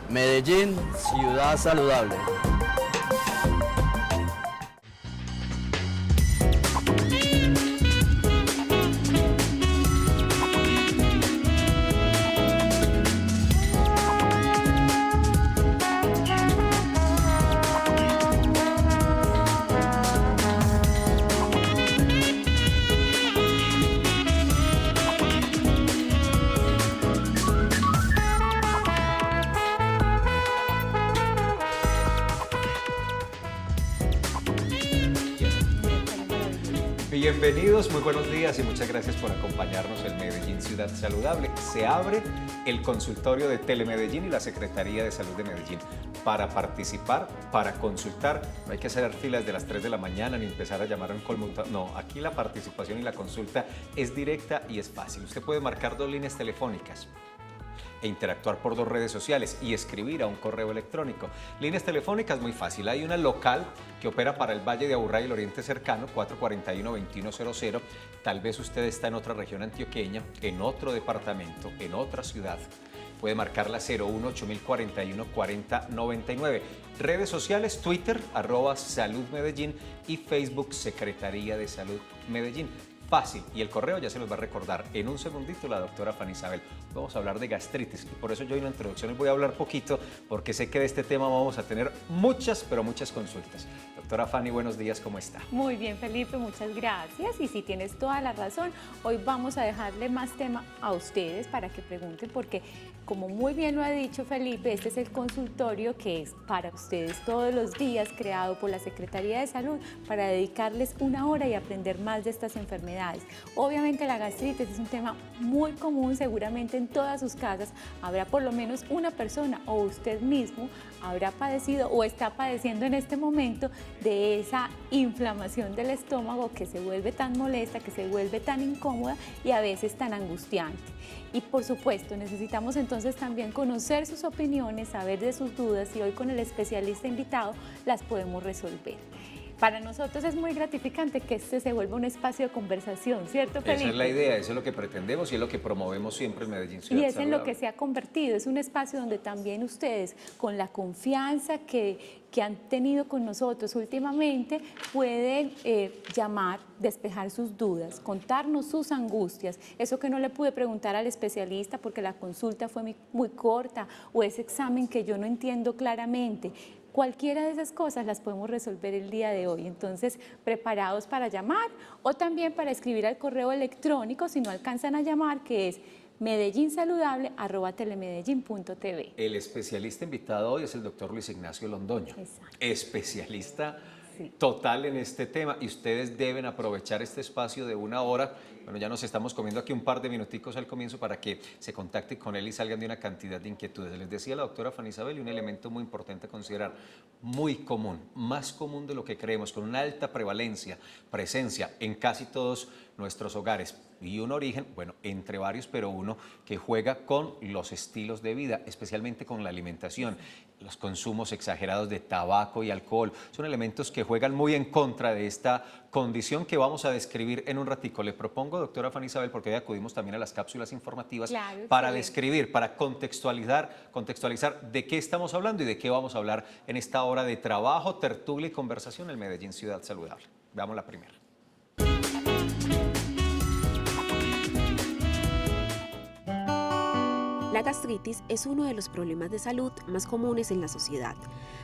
Medellín, ciudad saludable. Bienvenidos, muy buenos días y muchas gracias por acompañarnos en Medellín Ciudad Saludable. Se abre el consultorio de Telemedellín y la Secretaría de Salud de Medellín. Para participar, para consultar, no hay que hacer filas de las 3 de la mañana ni empezar a llamar a un conmutador. No, aquí la participación y la consulta es directa y es fácil. Usted puede marcar 2 líneas telefónicas e interactuar por 2 redes sociales y escribir a un correo electrónico. Líneas telefónicas muy fácil. Hay una local que opera para el Valle de Aburrá y el Oriente Cercano, 441-2100. Tal vez usted está en otra región antioqueña, en otro departamento, en otra ciudad. Puede marcar la 01-8041-4099. Redes sociales, Twitter, @saludmedellín y Facebook, Secretaría de Salud Medellín. Fácil, y el correo ya se los va a recordar en un segundito la doctora Fanny Isabel. Vamos a hablar de gastritis y por eso yo en la introducción les voy a hablar poquito porque sé que de este tema vamos a tener muchas, pero muchas consultas. Doctora Fanny, buenos días, ¿cómo está? Muy bien, Felipe, muchas gracias. Y si tienes toda la razón, hoy vamos a dejarle más tema a ustedes para que pregunten porque, como muy bien lo ha dicho Felipe, este es el consultorio que es para ustedes todos los días, creado por la Secretaría de Salud para dedicarles 1 hora y aprender más de estas enfermedades. Obviamente la gastritis es un tema muy común, seguramente en todas sus casas habrá por lo menos una persona o usted mismo habrá padecido o está padeciendo en este momento de esa inflamación del estómago que se vuelve tan molesta, que se vuelve tan incómoda y a veces tan angustiante. Y por supuesto necesitamos entonces también conocer sus opiniones, saber de sus dudas y hoy con el especialista invitado las podemos resolver. Para nosotros es muy gratificante que este se vuelva un espacio de conversación, ¿cierto, Felipe? Esa es la idea, eso es lo que pretendemos y es lo que promovemos siempre en Medellín Ciudad Y es Saludable. en lo que se ha convertido, es un espacio donde también ustedes, con la confianza que han tenido con nosotros últimamente, pueden llamar, despejar sus dudas, contarnos sus angustias, eso que no le pude preguntar al especialista porque la consulta fue muy corta o ese examen que yo no entiendo claramente. Cualquiera de esas cosas las podemos resolver el día de hoy, entonces preparados para llamar o también para escribir al correo electrónico si no alcanzan a llamar, que es medellínsaludable@telemedellín.tv. El especialista invitado hoy es el doctor Luis Ignacio Londoño, especialista total en este tema y ustedes deben aprovechar este espacio de 1 hora. Bueno, ya nos estamos comiendo aquí un par de minuticos al comienzo para que se contacten con él y salgan de una cantidad de inquietudes. Les decía la doctora Fanny Isabel, y un elemento muy importante a considerar, muy común, más común de lo que creemos, con una alta presencia en casi todos nuestros hogares y un origen, bueno, entre varios, pero uno que juega con los estilos de vida, especialmente con la alimentación. Los consumos exagerados de tabaco y alcohol son elementos que juegan muy en contra de esta condición que vamos a describir en un ratico. Le propongo, doctora Fanny Isabel, porque hoy acudimos también a las cápsulas informativas, para describir, para contextualizar de qué estamos hablando y de qué vamos a hablar en esta hora de trabajo, tertulia y conversación en Medellín Ciudad Saludable. Veamos la primera. La gastritis es uno de los problemas de salud más comunes en la sociedad.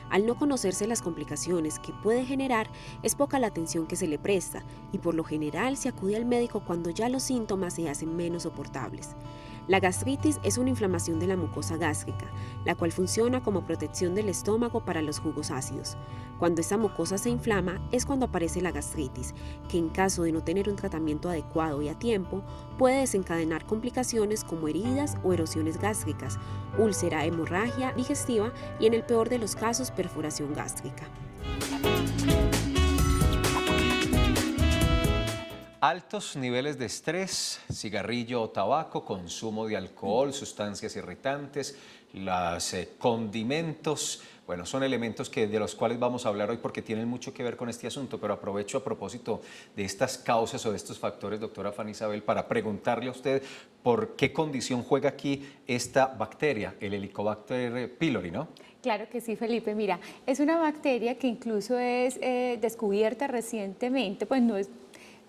Al no conocerse las complicaciones que puede generar, es poca la atención que se le presta y por lo general se acude al médico cuando ya los síntomas se hacen menos soportables. La gastritis es una inflamación de la mucosa gástrica, la cual funciona como protección del estómago para los jugos ácidos. Cuando esta mucosa se inflama es cuando aparece la gastritis, que en caso de no tener un tratamiento adecuado y a tiempo, puede desencadenar complicaciones como heridas o erosiones gástricas, úlcera, hemorragia digestiva y en el peor de los casos perforación gástrica. Altos niveles de estrés, cigarrillo o tabaco, consumo de alcohol, sustancias irritantes, los condimentos. Bueno, son elementos de los cuales vamos a hablar hoy porque tienen mucho que ver con este asunto, pero aprovecho a propósito de estas causas o de estos factores, doctora Fanny Isabel, para preguntarle a usted por qué condición juega aquí esta bacteria, el Helicobacter pylori, ¿no? Claro que sí, Felipe. Mira, es una bacteria que incluso es descubierta recientemente, pues no es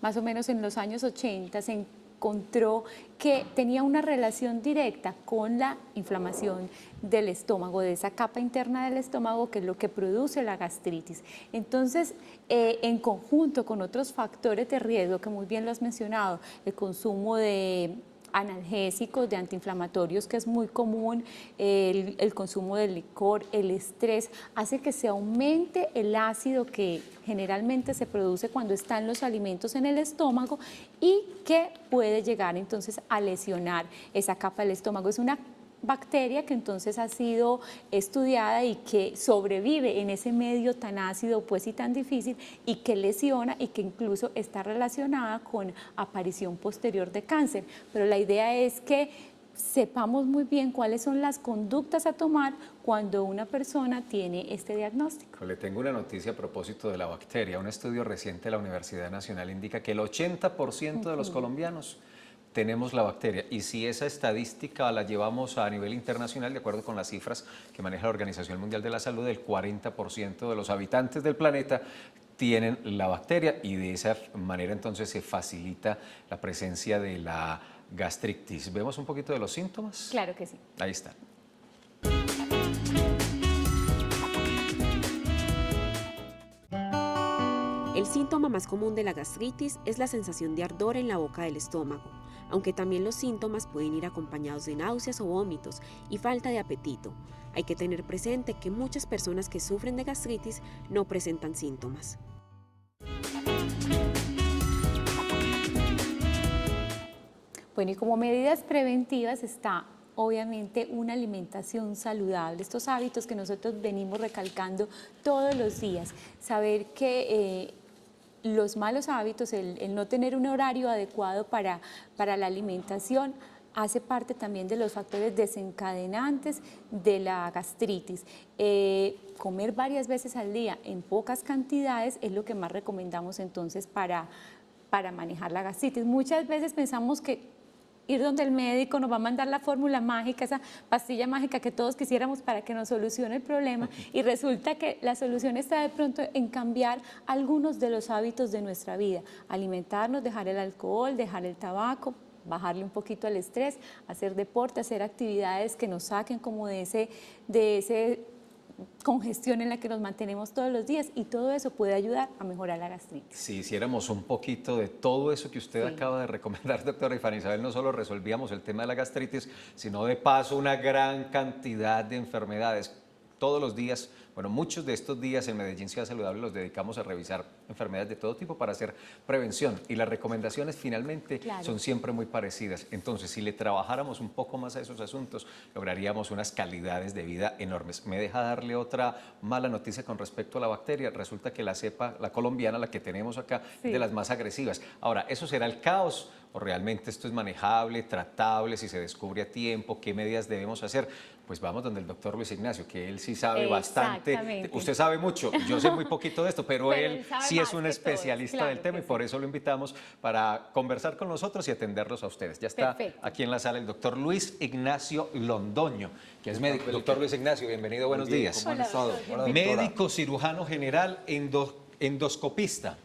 más o menos en los años 80, se encontró que tenía una relación directa con la inflamación del estómago, de esa capa interna del estómago, que es lo que produce la gastritis. Entonces, en conjunto con otros factores de riesgo, que muy bien lo has mencionado, el consumo de analgésicos, de antiinflamatorios, que es muy común, el consumo de licor, el estrés, hace que se aumente el ácido que generalmente se produce cuando están los alimentos en el estómago y que puede llegar entonces a lesionar esa capa del estómago. Es una bacteria que entonces ha sido estudiada y que sobrevive en ese medio tan ácido pues y tan difícil y que lesiona y que incluso está relacionada con aparición posterior de cáncer. Pero la idea es que sepamos muy bien cuáles son las conductas a tomar cuando una persona tiene este diagnóstico. Le tengo una noticia a propósito de la bacteria. Un estudio reciente de la Universidad Nacional indica que el 80% de los colombianos tenemos la bacteria, y si esa estadística la llevamos a nivel internacional, de acuerdo con las cifras que maneja la Organización Mundial de la Salud, el 40% de los habitantes del planeta tienen la bacteria, y de esa manera entonces se facilita la presencia de la gastritis. ¿Vemos un poquito de los síntomas? Claro que sí. Ahí está. El síntoma más común de la gastritis es la sensación de ardor en la boca del estómago, aunque también los síntomas pueden ir acompañados de náuseas o vómitos y falta de apetito. Hay que tener presente que muchas personas que sufren de gastritis no presentan síntomas. Bueno, y como medidas preventivas está obviamente una alimentación saludable, estos hábitos que nosotros venimos recalcando todos los días, saber que los malos hábitos, el no tener un horario adecuado para la alimentación, hace parte también de los factores desencadenantes de la gastritis. Comer varias veces al día en pocas cantidades es lo que más recomendamos entonces para manejar la gastritis. Muchas veces pensamos que ir donde el médico nos va a mandar la fórmula mágica, esa pastilla mágica que todos quisiéramos para que nos solucione el problema, y resulta que la solución está de pronto en cambiar algunos de los hábitos de nuestra vida, alimentarnos, dejar el alcohol, dejar el tabaco, bajarle un poquito al estrés, hacer deporte, hacer actividades que nos saquen como de ese congestión en la que nos mantenemos todos los días, y todo eso puede ayudar a mejorar la gastritis. Si hiciéramos un poquito de todo eso que usted acaba de recomendar, doctora Fanny Isabel, no solo resolvíamos el tema de la gastritis, sino de paso una gran cantidad de enfermedades. Todos los días, bueno, muchos de estos días en Medellín Ciudad Saludable los dedicamos a revisar enfermedades de todo tipo para hacer prevención, y las recomendaciones finalmente son siempre muy parecidas. Entonces, si le trabajáramos un poco más a esos asuntos, lograríamos unas calidades de vida enormes. Me deja darle otra mala noticia con respecto a la bacteria. Resulta que la cepa, la colombiana, la que tenemos acá, es de las más agresivas. Ahora, ¿eso será el caos o realmente esto es manejable, tratable, si se descubre a tiempo? ¿Qué medidas debemos hacer? Pues vamos donde el doctor Luis Ignacio, que él sí sabe bastante. Usted sabe mucho, yo sé muy poquito de esto, pero él sí es un especialista del tema, y por eso lo invitamos para conversar con nosotros y atenderlos a ustedes. Ya está aquí en la sala el doctor Luis Ignacio Londoño, que es médico. Doctor Luis Ignacio, bienvenido, buenos días. ¿Cómo han estado? Hola, Médico cirujano general, endoscopista,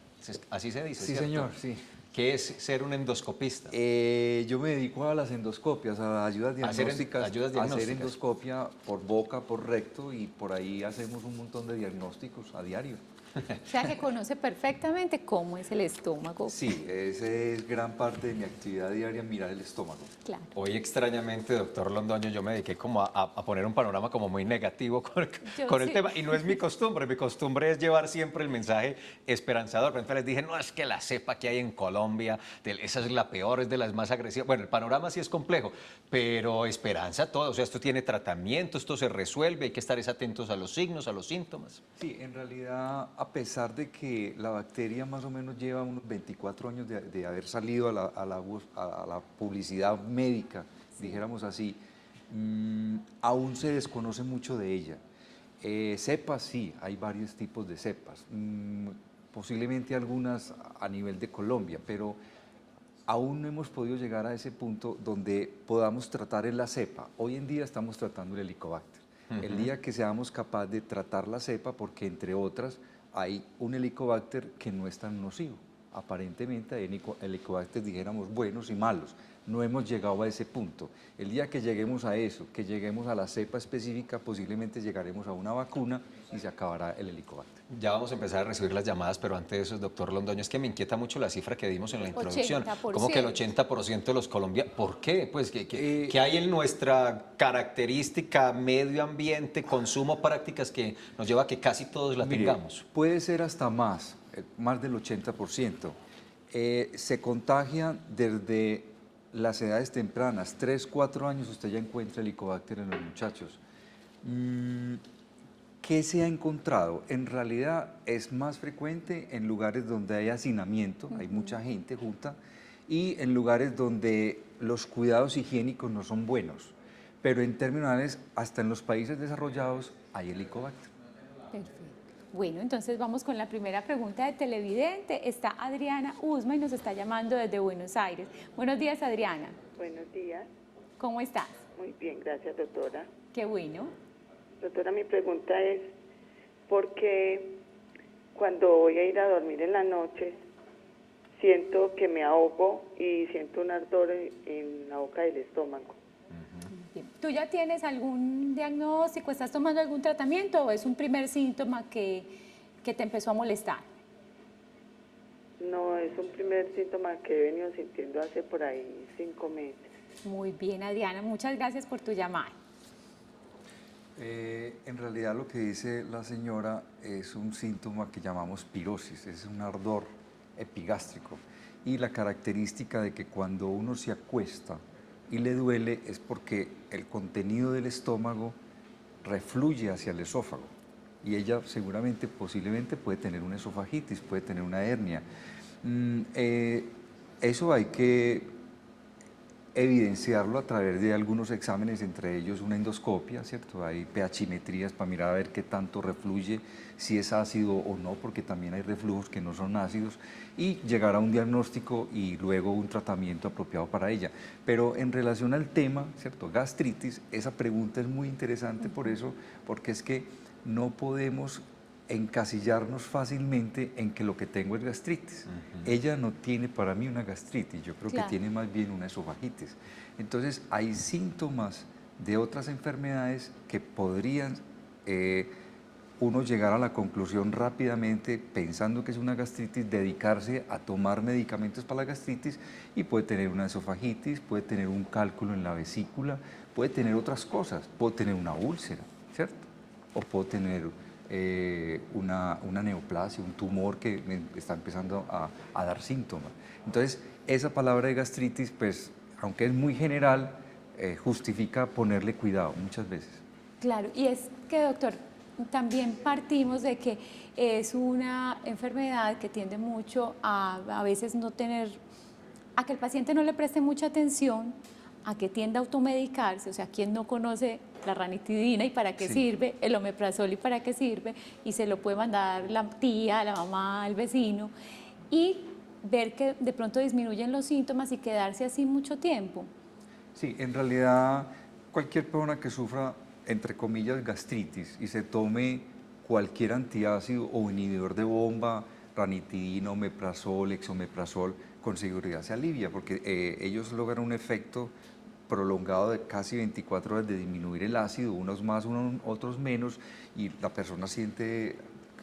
así se dice, Sí, ¿cierto? señor, sí. ¿Qué es ser un endoscopista? Yo me dedico a las endoscopias, a ayudas diagnósticas, ayudas hacer endoscopia por boca, por recto, y por ahí hacemos un montón de diagnósticos a diario. O sea que conoce perfectamente cómo es el estómago. Sí, esa es gran parte de mi actividad diaria, mirar el estómago. Claro. Hoy extrañamente, doctor Londoño, yo me dediqué como a poner un panorama como muy negativo con el tema, y no es mi costumbre es llevar siempre el mensaje esperanzador. Por ejemplo, les dije, no, es que la cepa que hay en Colombia, esa es la peor, es de las más agresivas. Bueno, el panorama sí es complejo, pero esperanza todo, o sea, esto tiene tratamiento, esto se resuelve, hay que estar atentos a los signos, a los síntomas. Sí, en realidad a pesar de que la bacteria más o menos lleva unos 24 años de haber salido a la publicidad médica, dijéramos así, aún se desconoce mucho de ella. Cepas sí, hay varios tipos de cepas, posiblemente algunas a nivel de Colombia, pero aún no hemos podido llegar a ese punto donde podamos tratar en la cepa. Hoy en día estamos tratando el Helicobacter. El día que seamos capaces de tratar la cepa, porque entre otras hay un Helicobacter que no es tan nocivo. Aparentemente hay Helicobacter, dijéramos, buenos y malos. No hemos llegado a ese punto. El día que lleguemos a eso, que lleguemos a la cepa específica, posiblemente llegaremos a una vacuna y se acabará el Helicobacter. Ya vamos a empezar a recibir las llamadas, pero antes de eso, doctor Londoño, es que me inquieta mucho la cifra que dimos en la introducción. 80%. Como que el 80% de los colombianos, ¿por qué? Pues, ¿qué hay en nuestra característica, medio ambiente, consumo, prácticas que nos lleva a que casi todos la tengamos? Puede ser hasta más del 80%. Se contagia desde las edades tempranas, 3, 4 años usted ya encuentra Helicobacter en los muchachos. ¿Qué se ha encontrado? En realidad es más frecuente en lugares donde hay hacinamiento, hay mucha gente junta, y en lugares donde los cuidados higiénicos no son buenos. Pero en términos generales, hasta en los países desarrollados hay Helicobacter. Perfecto. Bueno, entonces vamos con la primera pregunta de televidente. Está Adriana Usma y nos está llamando desde Buenos Aires. Buenos días, Adriana. Buenos días. ¿Cómo estás? Muy bien, gracias, doctora. Qué bueno. Doctora, mi pregunta es, ¿por qué cuando voy a ir a dormir en la noche siento que me ahogo y siento un ardor en la boca del estómago? Bien. ¿Tú ya tienes algún diagnóstico? ¿Estás tomando algún tratamiento o es un primer síntoma que te empezó a molestar? No, es un primer síntoma que he venido sintiendo hace por ahí 5 meses. Muy bien, Adriana. Muchas gracias por tu llamada. En realidad lo que dice la señora es un síntoma que llamamos pirosis, es un ardor epigástrico. Y la característica de que cuando uno se acuesta y le duele es porque el contenido del estómago refluye hacia el esófago. Y ella seguramente, posiblemente puede tener una esofagitis, puede tener una hernia. Eso hay que evidenciarlo a través de algunos exámenes, entre ellos una endoscopia, ¿cierto? Hay pHimetrías para mirar a ver qué tanto refluye, si es ácido o no, porque también hay reflujos que no son ácidos, y llegar a un diagnóstico y luego un tratamiento apropiado para ella. Pero en relación al tema, ¿cierto? Gastritis, esa pregunta es muy interesante por eso, porque es que no podemos encasillarnos fácilmente en que lo que tengo es gastritis. Ella no tiene para mí una gastritis, yo creo que tiene más bien una esofagitis. Entonces hay síntomas de otras enfermedades que podrían uno llegar a la conclusión rápidamente pensando que es una gastritis, dedicarse a tomar medicamentos para la gastritis y puede tener una esofagitis, puede tener un cálculo en la vesícula, puede tener otras cosas, puede tener una úlcera, ¿cierto? O puede tener una neoplasia, un tumor que está empezando a dar síntomas. Entonces, esa palabra de gastritis, pues, aunque es muy general, justifica ponerle cuidado muchas veces. Claro, y es que, doctor, también partimos de que es una enfermedad que tiende mucho a veces no tener, a que el paciente no le preste mucha atención, a que tienda a automedicarse, o sea, ¿quién no conoce la ranitidina y para qué sirve, el omeprazol y para qué sirve? Y se lo puede mandar la tía, la mamá, el vecino, y ver que de pronto disminuyen los síntomas y quedarse así mucho tiempo. Sí, en realidad cualquier persona que sufra, entre comillas, gastritis y se tome cualquier antiácido o inhibidor de bomba, ranitidina, omeprazol, exomeprazol, con seguridad se alivia, porque ellos logran un efecto prolongado de casi 24 horas de disminuir el ácido, unos más, otros menos, y la persona siente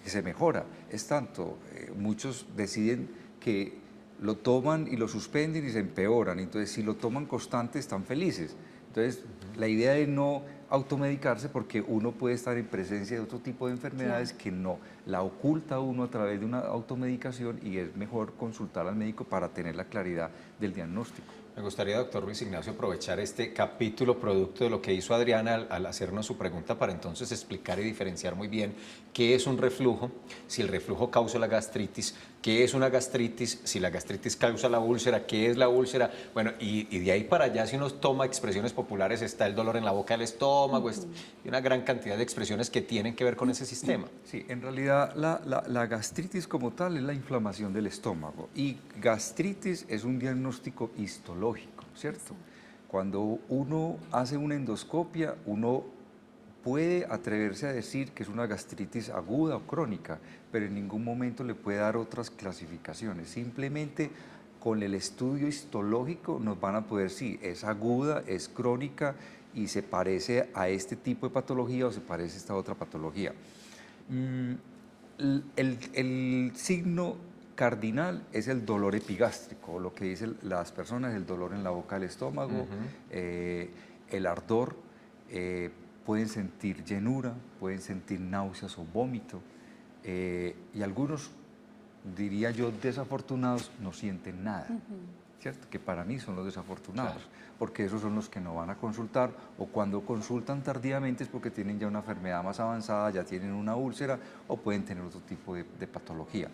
que se mejora. Es tanto, muchos deciden que lo toman y lo suspenden y se empeoran, entonces si lo toman constante están felices. Entonces la idea es no automedicarse porque uno puede estar en presencia de otro tipo de enfermedades que no la oculta uno a través de una automedicación y es mejor consultar al médico para tener la claridad del diagnóstico. Me gustaría, doctor Luis Ignacio, aprovechar este capítulo producto de lo que hizo Adriana al hacernos su pregunta para entonces explicar y diferenciar muy bien qué es un reflujo, si el reflujo causa la gastritis, qué es una gastritis, si la gastritis causa la úlcera, qué es la úlcera. Bueno, y de ahí para allá, si uno toma expresiones populares, está el dolor en la boca del estómago, y una gran cantidad de expresiones que tienen que ver con ese sistema. Sí, en realidad la gastritis como tal es la inflamación del estómago y gastritis es un diagnóstico histológico, ¿cierto? Cuando uno hace una endoscopia, uno puede atreverse a decir que es una gastritis aguda o crónica, pero en ningún momento le puede dar otras clasificaciones. Simplemente con el estudio histológico nos van a poder decir, es aguda, es crónica y se parece a este tipo de patología o se parece a esta otra patología. El signo cardinal es el dolor epigástrico, lo que dicen las personas, el dolor en la boca del estómago, el ardor, pueden sentir llenura, pueden sentir náuseas o vómito, y algunos, diría yo, desafortunados, no sienten nada, ¿cierto? Que para mí son los desafortunados, claro, porque esos son los que no van a consultar, o cuando consultan tardíamente es porque tienen ya una enfermedad más avanzada, ya tienen una úlcera o pueden tener otro tipo de patología.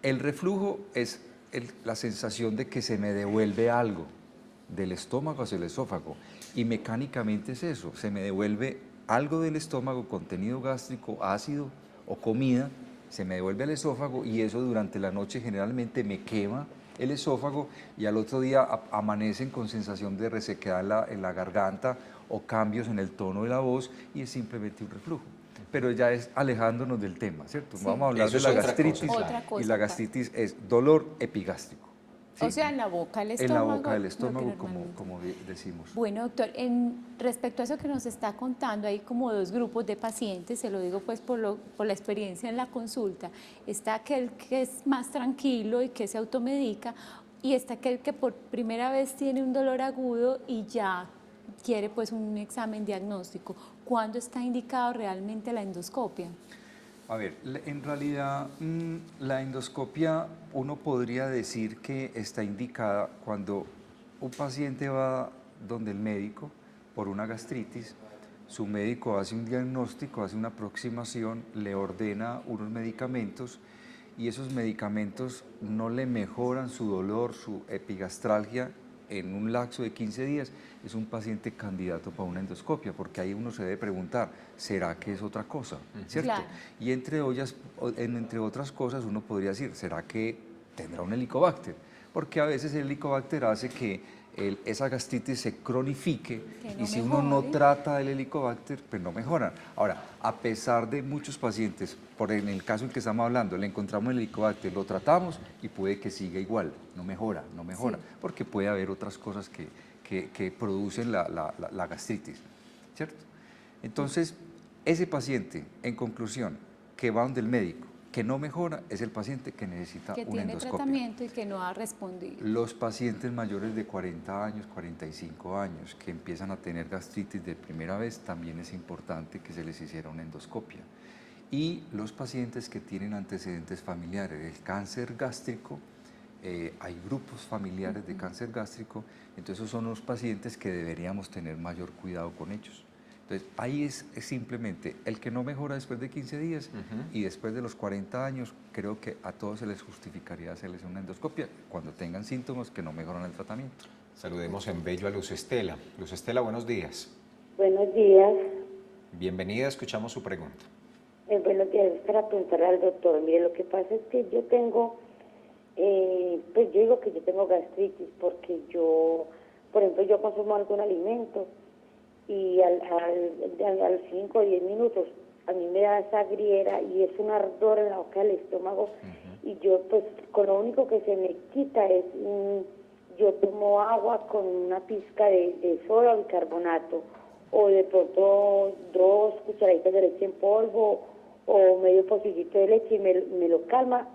El reflujo es la sensación de que se me devuelve algo del estómago hacia el esófago, y mecánicamente es eso, se me devuelve algo del estómago, contenido gástrico, ácido o comida, se me devuelve al esófago y eso durante la noche generalmente me quema el esófago y al otro día amanecen con sensación de resequedad en la garganta o cambios en el tono de la voz y es simplemente un reflujo. Pero ya es alejándonos del tema, ¿cierto? Sí. Vamos a hablar de la gastritis y la gastritis es dolor epigástrico. Sí. O sea, en la boca del estómago. En la boca del estómago, como decimos. Bueno, doctor, respecto a eso que nos está contando, hay como dos grupos de pacientes, se lo digo pues por la experiencia en la consulta. Está aquel que es más tranquilo y que se automedica, y está aquel que por primera vez tiene un dolor agudo y ya quiere pues un examen diagnóstico. ¿Cuándo está indicado realmente la endoscopia? A ver, en realidad la endoscopia uno podría decir que está indicada cuando un paciente va donde el médico por una gastritis, su médico hace un diagnóstico, hace una aproximación, le ordena unos medicamentos y esos medicamentos no le mejoran su dolor, su epigastralgia en un lapso de 15 días, es un paciente candidato para una endoscopia, porque ahí uno se debe preguntar, ¿será que es otra cosa? ¿Cierto? Claro. Y entre otras cosas uno podría decir, ¿será que tendrá un helicobacter? Porque a veces el helicobacter hace que esa gastritis se cronifique y si uno no trata el helicobacter, pues no mejora. Ahora, a pesar de muchos pacientes, en el caso en que estamos hablando, le encontramos el helicobacter, lo tratamos y puede que siga igual, no mejora, sí, porque puede haber otras cosas que producen la gastritis, ¿cierto? Entonces, ese paciente, en conclusión, que va donde el médico, que no mejora, es el paciente que necesita una endoscopia. Que tiene tratamiento y que no ha respondido. Los pacientes mayores de 40 años, 45 años, que empiezan a tener gastritis de primera vez, también es importante que se les hiciera una endoscopia. Y los pacientes que tienen antecedentes familiares, el cáncer gástrico, hay grupos familiares de cáncer gástrico, entonces esos son los pacientes que deberíamos tener mayor cuidado con ellos. Entonces, ahí es simplemente el que no mejora después de 15 días y después de los 40 años, creo que a todos se les justificaría hacerles una endoscopia cuando tengan síntomas que no mejoran el tratamiento. Saludemos en Bello a Luz Estela. Luz Estela, buenos días. Buenos días. Bienvenida, escuchamos su pregunta. Buenos días, es para preguntarle al doctor. Mire, lo que pasa es que yo tengo, pues yo digo que yo tengo gastritis porque yo, por ejemplo, yo consumo algún alimento y al 5 o 10 minutos a mí me da esa griera y es un ardor en la boca del estómago y yo pues con lo único que se me quita es, yo tomo agua con una pizca de soda o bicarbonato o de pronto 2 cucharaditas de leche en polvo o medio pocillito de leche y me lo calma,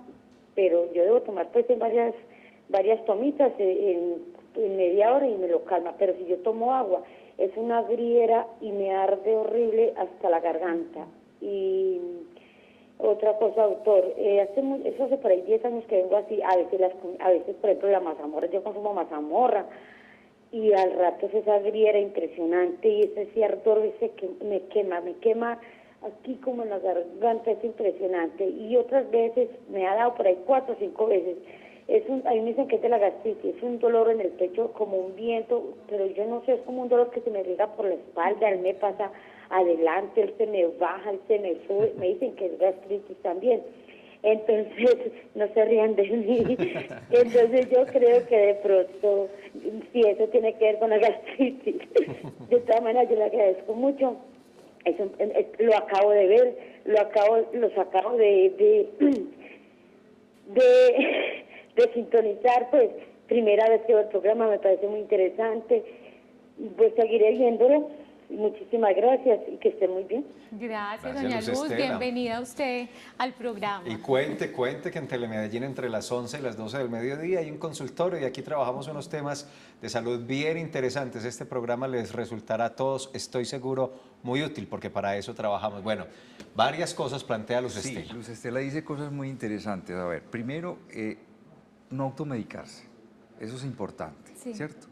pero yo debo tomar pues en varias tomitas en media hora y me lo calma, pero si yo tomo agua es una griera y me arde horrible hasta la garganta. Y otra cosa, doctor, hace por ahí 10 años que vengo así, a veces por ejemplo la mazamorra, yo consumo mazamorra, y al rato esa griera impresionante y ese ardor ese que me quema aquí como en la garganta, es impresionante. Y otras veces me ha dado por ahí 4 o 5 veces. A mí me dicen que es de la gastritis, es un dolor en el pecho como un viento, pero yo no sé, es como un dolor que se me riega por la espalda, él me pasa adelante, él se me baja, él se me sube, me dicen que es gastritis también. Entonces, no se rían de mí. Entonces yo creo que de pronto, si eso tiene que ver con la gastritis, de todas maneras yo le agradezco mucho. Lo acabo de ver, los acabo de sintonizar, pues primera vez que veo el programa, me parece muy interesante, pues seguiré viéndolo. Muchísimas gracias y que esté muy bien. Gracias, doña Luz, bienvenida usted al programa. Y cuente que en Telemedellín entre las 11 y las 12 del mediodía hay un consultorio y aquí trabajamos unos temas de salud bien interesantes. Este programa les resultará a todos, estoy seguro, muy útil porque para eso trabajamos. Bueno, varias cosas plantea Luz Estela. Sí, Luz Estela dice cosas muy interesantes. A ver, primero, no automedicarse, eso es importante, ¿cierto?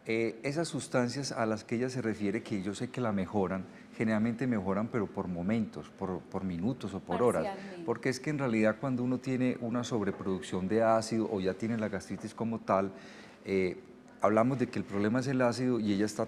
Esas sustancias a las que ella se refiere, que yo sé que la mejoran, generalmente mejoran pero por momentos, por minutos o por horas, porque es que en realidad cuando uno tiene una sobreproducción de ácido o ya tiene la gastritis como tal, hablamos de que el problema es el ácido y ella está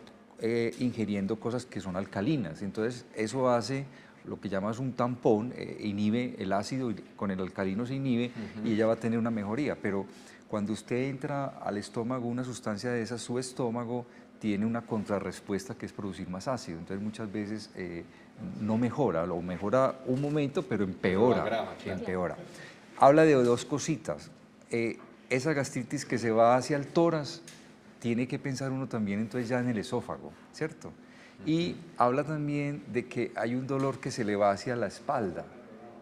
ingiriendo cosas que son alcalinas, entonces eso hace lo que llamas un tampón, inhibe el ácido y con el alcalino se inhibe y ella va a tener una mejoría, pero cuando usted entra al estómago una sustancia de esas, su estómago tiene una contrarrespuesta que es producir más ácido. Entonces muchas veces no mejora, o mejora un momento, pero empeora. Habla de 2 cositas. Esa gastritis que se va hacia el tórax, tiene que pensar uno también entonces ya en el esófago, ¿cierto? Y habla también de que hay un dolor que se le va hacia la espalda.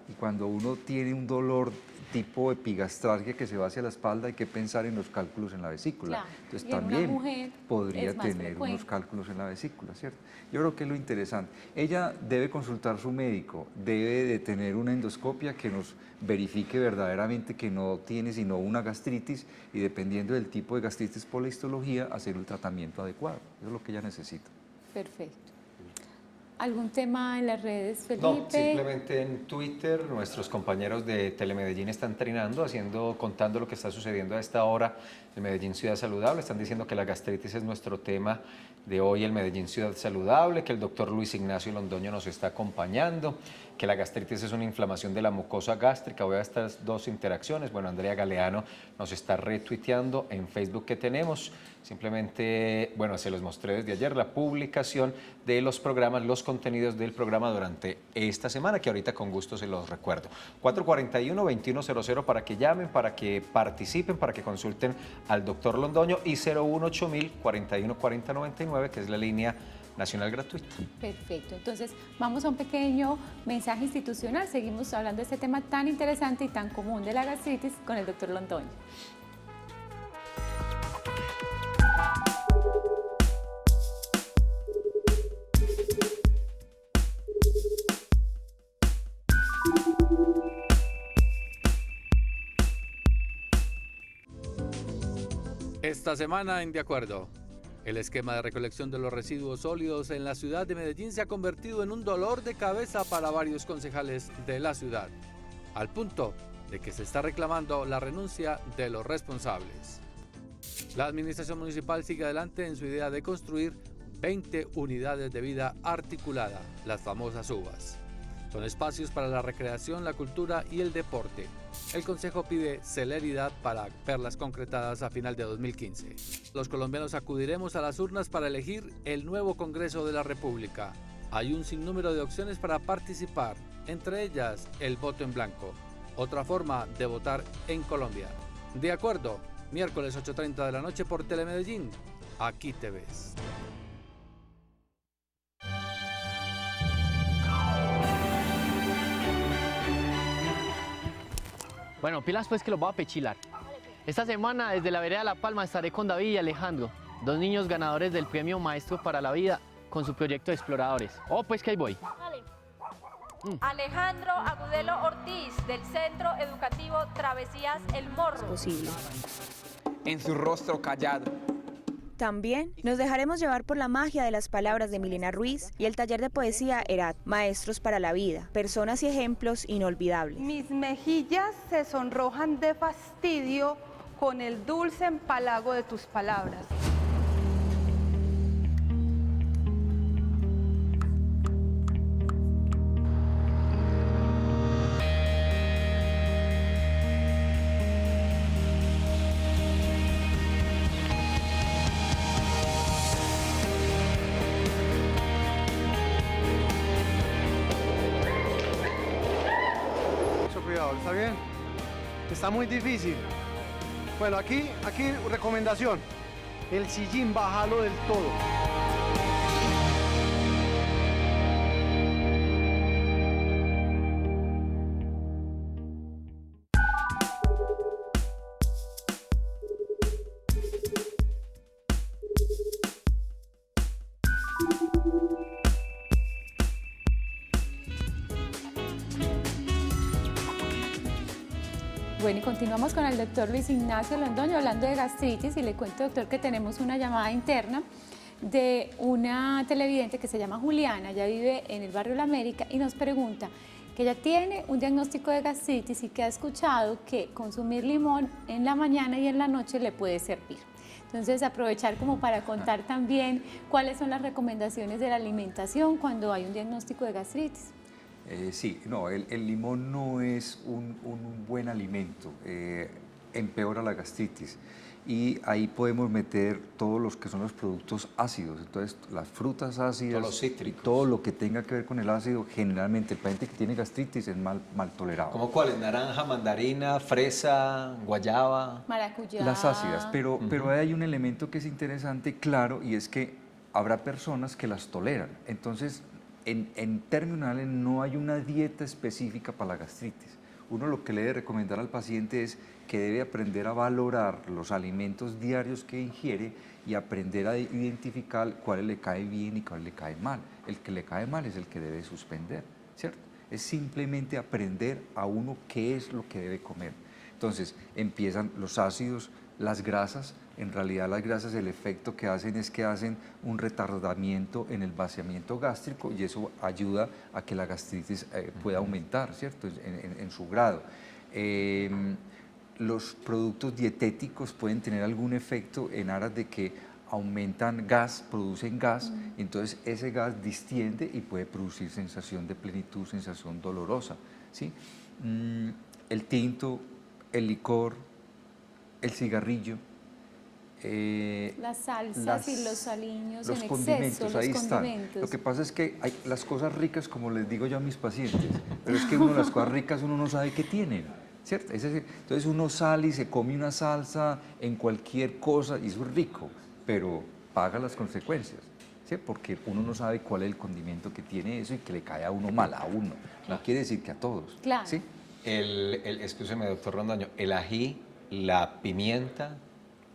Y cuando uno tiene un dolor tipo epigastralgia que se va hacia la espalda, hay que pensar en los cálculos en la vesícula. Claro. Entonces y también podría tener frecuente unos cálculos en la vesícula, ¿cierto? Yo creo que es lo interesante. Ella debe consultar a su médico, debe de tener una endoscopia que nos verifique verdaderamente que no tiene sino una gastritis y dependiendo del tipo de gastritis por la histología, hacer el tratamiento adecuado. Eso es lo que ella necesita. Perfecto. ¿Algún tema en las redes, Felipe? No, simplemente en Twitter nuestros compañeros de Telemedellín están trinando, contando lo que está sucediendo a esta hora en Medellín Ciudad Saludable. Están diciendo que la gastritis es nuestro tema de hoy en Medellín Ciudad Saludable, que el doctor Luis Ignacio Londoño nos está acompañando, que la gastritis es una inflamación de la mucosa gástrica. Voy a estas 2 interacciones. Bueno, Andrea Galeano nos está retuiteando en Facebook que tenemos. Simplemente, bueno, se los mostré desde ayer, la publicación de los programas, los contenidos del programa durante esta semana, que ahorita con gusto se los recuerdo. 441-2100 para que llamen, para que participen, para que consulten al doctor Londoño y 018-414099, que es la línea nacional gratuita. Perfecto, entonces vamos a un pequeño mensaje institucional. Seguimos hablando de este tema tan interesante y tan común de la gastritis con el doctor Londoño. Esta semana en De Acuerdo. El esquema de recolección de los residuos sólidos en la ciudad de Medellín se ha convertido en un dolor de cabeza para varios concejales de la ciudad, al punto de que se está reclamando la renuncia de los responsables. La administración municipal sigue adelante en su idea de construir 20 unidades de vida articulada, las famosas UVAs. Son espacios para la recreación, la cultura y el deporte. El Consejo pide celeridad para verlas concretadas a final de 2015. Los colombianos acudiremos a las urnas para elegir el nuevo Congreso de la República. Hay un sinnúmero de opciones para participar, entre ellas el voto en blanco, otra forma de votar en Colombia. De Acuerdo, miércoles 8:30 de la noche por Telemedellín. Aquí te ves. Bueno, pilas pues que los voy a pechilar. Esta semana desde la vereda La Palma estaré con David y Alejandro, 2 niños ganadores del premio Maestro para la Vida con su proyecto de exploradores. Oh, pues que ahí voy. Vale. Alejandro Agudelo Ortiz, del Centro Educativo Travesías El Morro. Posible. En su rostro callado, También nos dejaremos llevar por la magia de las palabras de Milena Ruiz y el taller de poesía Erat, Maestros para la Vida, personas y ejemplos inolvidables. Mis mejillas se sonrojan de fastidio con el dulce empalago de tus palabras. ¿Está bien? Está muy difícil. Bueno, aquí recomendación. El sillín, bájalo del todo. Bueno, y continuamos con el doctor Luis Ignacio Londoño hablando de gastritis y le cuento, doctor, que tenemos una llamada interna de una televidente que se llama Juliana, ella vive en el barrio La América y nos pregunta que ella tiene un diagnóstico de gastritis y que ha escuchado que consumir limón en la mañana y en la noche le puede servir. Entonces, aprovechar como para contar también cuáles son las recomendaciones de la alimentación cuando hay un diagnóstico de gastritis. Sí, no, el limón no es un buen alimento, empeora la gastritis y ahí podemos meter todos los que son los productos ácidos, entonces las frutas ácidas, todos los cítricos, todo lo que tenga que ver con el ácido, generalmente el paciente que tiene gastritis es mal tolerado. ¿Cómo cuáles? Naranja, mandarina, fresa, guayaba. Maracuyá. Las ácidas, pero hay un elemento que es interesante, claro, y es que habrá personas que las toleran, entonces en terminales no hay una dieta específica para la gastritis. Uno lo que le debe recomendar al paciente es que debe aprender a valorar los alimentos diarios que ingiere y aprender a identificar cuáles le cae bien y cuáles le cae mal. El que le cae mal es el que debe suspender, ¿cierto? Es simplemente aprender a uno qué es lo que debe comer. Entonces empiezan los ácidos, las grasas. En realidad las grasas, el efecto que hacen es que hacen un retardamiento en el vaciamiento gástrico y eso ayuda a que la gastritis pueda aumentar, ¿cierto? En su grado. Los productos dietéticos pueden tener algún efecto en aras de que aumentan gas, producen gas, entonces ese gas distiende y puede producir sensación de plenitud, sensación dolorosa, ¿sí? El tinto, el licor, el cigarrillo, las salsas y los aliños los en condimentos, exceso, ahí los están. condimentos. Lo que pasa es que hay las cosas ricas, como les digo yo a mis pacientes, pero es que uno las cosas ricas uno no sabe qué tienen, ¿cierto? Entonces uno sale y se come una salsa en cualquier cosa y eso es rico, pero paga las consecuencias, ¿sí? Porque uno no sabe cuál es el condimento que tiene eso y que le cae a uno mal, a uno. No quiere decir que a todos. Claro. ¿Sí? Escúcheme, doctor Londoño, el ají, la pimienta,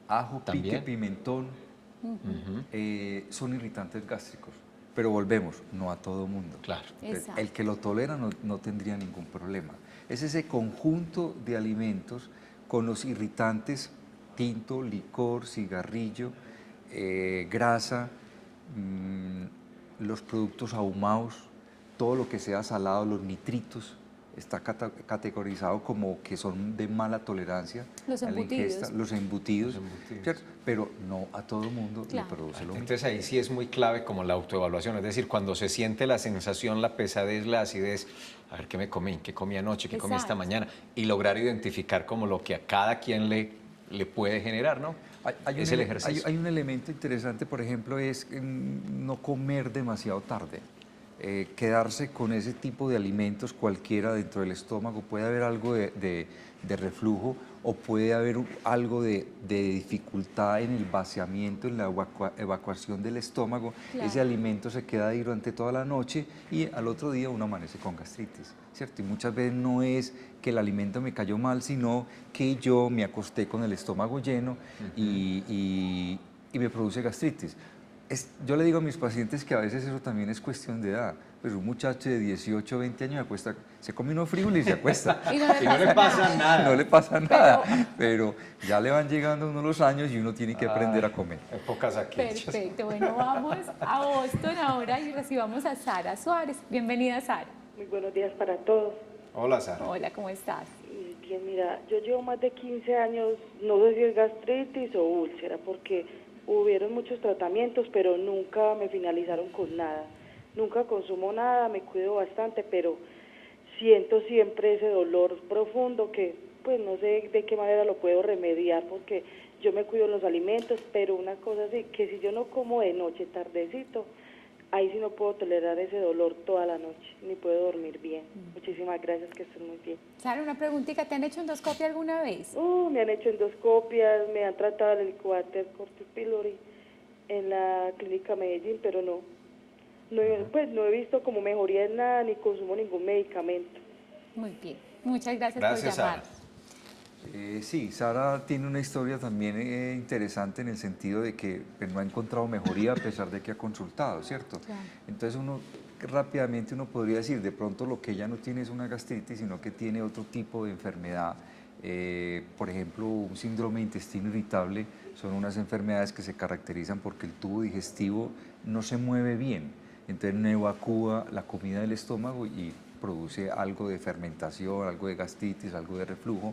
ajo, ¿también? pique, pimentón, son irritantes gástricos. Pero volvemos, no a todo mundo. Claro. El que lo tolera no tendría ningún problema. Es ese conjunto de alimentos con los irritantes, tinto, licor, cigarrillo, grasa, los productos ahumados, todo lo que sea salado, los nitritos, está categorizado como que son de mala tolerancia a la ingesta, los embutidos. ¿Cierto? Pero no a todo mundo le produce lo mismo. Entonces ahí sí es muy clave como la autoevaluación, es decir, cuando se siente la sensación, la pesadez, la acidez, a ver qué me comí, qué comí anoche, qué comí esta mañana, y lograr identificar como lo que a cada quien le puede generar, ¿no? Es el ejercicio. Hay un elemento interesante, por ejemplo, es no comer demasiado tarde. Quedarse con ese tipo de alimentos cualquiera dentro del estómago, puede haber algo de reflujo o puede haber algo de dificultad en el vaciamiento, en la evacuación del estómago. Claro. Ese alimento se queda ahí durante toda la noche y al otro día uno amanece con gastritis, ¿cierto? Y muchas veces no es que el alimento me cayó mal, sino que yo me acosté con el estómago lleno y me produce gastritis. Yo le digo a mis pacientes que a veces eso también es cuestión de edad. Pues un muchacho de 18 o 20 años se come unos frijoles y se acuesta. Y no le pasa nada. No le pasa nada, pero ya le van llegando uno los años y uno tiene que aprender a comer. Épocas aquellas. Perfecto, bueno, vamos a Boston ahora y recibamos a Sara Suárez. Bienvenida, Sara. Muy buenos días para todos. Hola, Sara. Hola, ¿cómo estás? Bien, mira, yo llevo más de 15 años, no sé si es gastritis o úlcera, porque hubieron muchos tratamientos, pero nunca me finalizaron con nada. Nunca consumo nada, me cuido bastante, pero siento siempre ese dolor profundo que pues no sé de qué manera lo puedo remediar, porque yo me cuido en los alimentos, pero una cosa así, que si yo no como de noche, tardecito, ahí sí no puedo tolerar ese dolor toda la noche, ni puedo dormir bien. Muchísimas gracias, que estén muy bien. Sara, una preguntita, ¿te han hecho endoscopia alguna vez? Me han hecho endoscopias, me han tratado el Helicobacter pylori en la clínica Medellín, pero pues no he visto como mejoría en nada, ni consumo ningún medicamento. Muy bien, muchas gracias Gracias, por llamar. Sí, Sara tiene una historia también interesante en el sentido de que pues, no ha encontrado mejoría a pesar de que ha consultado, ¿cierto? Claro. Entonces rápidamente uno podría decir, de pronto lo que ella no tiene es una gastritis, sino que tiene otro tipo de enfermedad. Por ejemplo, un síndrome de intestino irritable son unas enfermedades que se caracterizan porque el tubo digestivo no se mueve bien, entonces no evacúa la comida del estómago y produce algo de fermentación, algo de gastritis, algo de reflujo.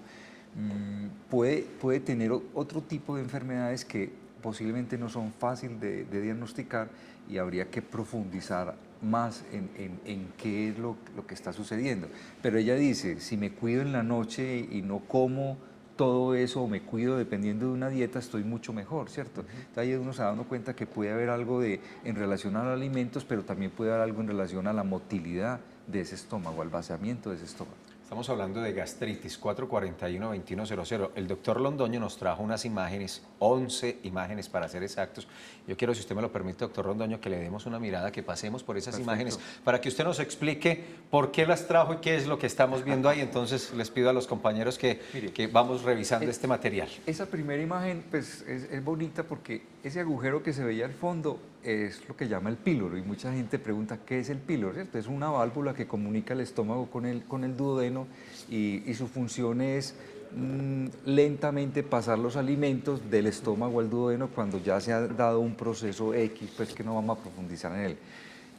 Puede tener otro tipo de enfermedades que posiblemente no son fáciles de diagnosticar y habría que profundizar más en qué es lo que está sucediendo. Pero ella dice, si me cuido en la noche y no como todo eso o me cuido dependiendo de una dieta, estoy mucho mejor, ¿cierto? Entonces ahí uno se da cuenta que puede haber algo en relación a los alimentos, pero también puede haber algo en relación a la motilidad de ese estómago, al vaciamiento de ese estómago. Estamos hablando de gastritis, 441-2100. El doctor Londoño nos trajo unas imágenes, 11 imágenes para ser exactos. Yo quiero, si usted me lo permite, doctor Londoño, que le demos una mirada, que pasemos por esas imágenes, para que usted nos explique por qué las trajo y qué es lo que estamos viendo ahí. Entonces les pido a los compañeros que vamos revisando este material. Esa primera imagen pues, es bonita porque ese agujero que se veía al fondo es lo que llama el píloro y mucha gente pregunta qué es el píloro, ¿cierto? Es una válvula que comunica el estómago con el duodeno y su función es lentamente pasar los alimentos del estómago al duodeno cuando ya se ha dado un proceso X, pues que no vamos a profundizar en él.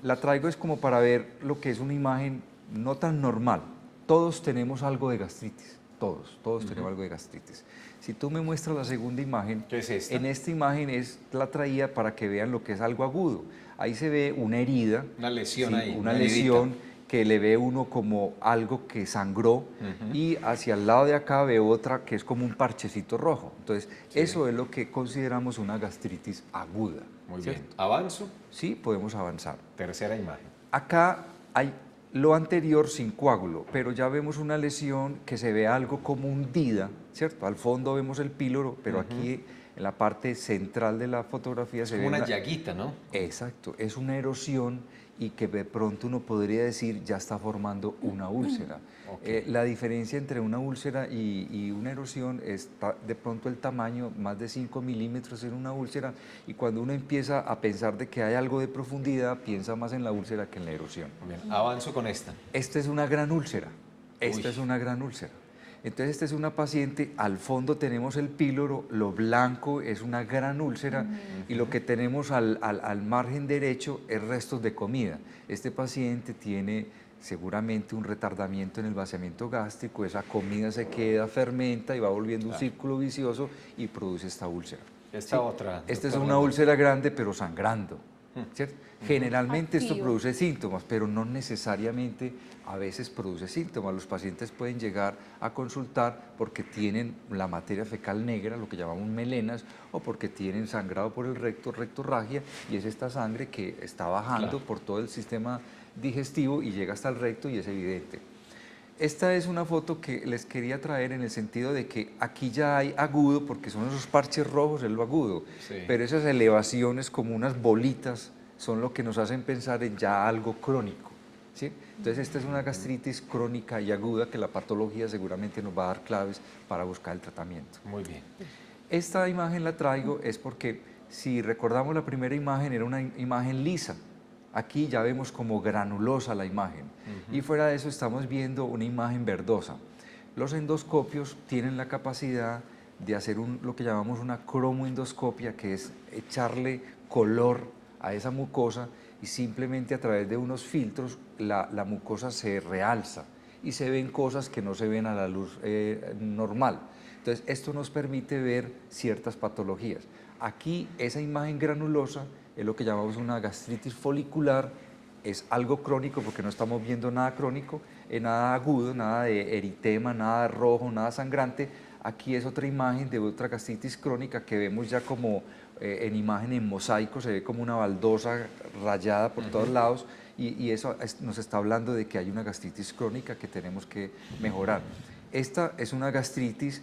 La traigo es como para ver lo que es una imagen no tan normal. Todos tenemos algo de gastritis, todos tenemos algo de gastritis. Si tú me muestras la segunda imagen, ¿qué es esta? En esta imagen la traía para que vean lo que es algo agudo. Ahí se ve una herida. Una lesión ahí. Una lesión que le ve uno como algo que sangró y hacia el lado de acá ve otra que es como un parchecito rojo. Entonces, eso es lo que consideramos una gastritis aguda. Muy bien. ¿Avanzo? Sí, podemos avanzar. Tercera imagen. Acá hay lo anterior sin coágulo, pero ya vemos una lesión que se ve algo como hundida, ¿cierto? Al fondo vemos el píloro, pero aquí en la parte central de la fotografía se ve una llaguita, ¿no? Exacto, es una erosión y que de pronto uno podría decir ya está formando una úlcera. La diferencia entre una úlcera y una erosión es de pronto el tamaño, más de 5 milímetros en una úlcera, y cuando uno empieza a pensar de que hay algo de profundidad, piensa más en la úlcera que en la erosión. Bien, avanzo con esta. Esta es una gran úlcera, esta es una gran úlcera. Entonces esta es una paciente, al fondo tenemos el píloro, lo blanco es una gran úlcera y lo que tenemos al margen derecho es restos de comida. Este paciente tiene seguramente un retardamiento en el vaciamiento gástrico, esa comida se queda, fermenta y va volviendo un círculo vicioso y produce esta úlcera. Esta otra. Esta es una úlcera grande pero sangrando, ¿cierto? Generalmente esto produce síntomas, pero no necesariamente a veces produce síntomas. Los pacientes pueden llegar a consultar porque tienen la materia fecal negra, lo que llamamos melenas, o porque tienen sangrado por el rectorragia, y es esta sangre que está bajando por todo el sistema digestivo y llega hasta el recto y es evidente. Esta es una foto que les quería traer en el sentido de que aquí ya hay agudo, porque son esos parches rojos, es lo agudo, pero esas elevaciones como unas bolitas son lo que nos hacen pensar en ya algo crónico, ¿sí? Entonces esta es una gastritis crónica y aguda que la patología seguramente nos va a dar claves para buscar el tratamiento. Muy bien. Esta imagen la traigo es porque Si recordamos la primera imagen, era una imagen lisa. Aquí ya vemos como granulosa la imagen. Y fuera de eso estamos viendo una imagen verdosa. Los endoscopios tienen la capacidad de hacer lo que llamamos una cromoendoscopia, que es echarle color a esa mucosa y simplemente a través de unos filtros la mucosa se realza y se ven cosas que no se ven a la luz normal. Entonces, esto nos permite ver ciertas patologías. Aquí, esa imagen granulosa es lo que llamamos una gastritis folicular, es algo crónico porque no estamos viendo nada crónico, nada agudo, nada de eritema, nada rojo, nada sangrante. Aquí es otra imagen de otra gastritis crónica que vemos ya como en imagen en mosaico, se ve como una baldosa rayada por todos lados y eso nos está hablando de que hay una gastritis crónica que tenemos que mejorar. Esta es una gastritis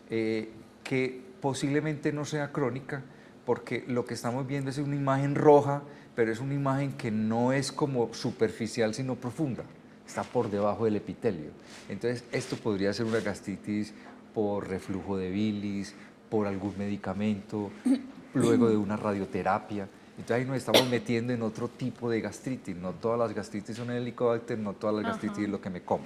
que posiblemente no sea crónica porque lo que estamos viendo es una imagen roja, pero es una imagen que no es como superficial sino profunda, está por debajo del epitelio. Entonces esto podría ser una gastritis por reflujo de bilis, por algún medicamento, luego de una radioterapia. Entonces ahí nos estamos metiendo en otro tipo de gastritis. No todas las gastritis son el Helicobacter, no todas las gastritis es lo que me como.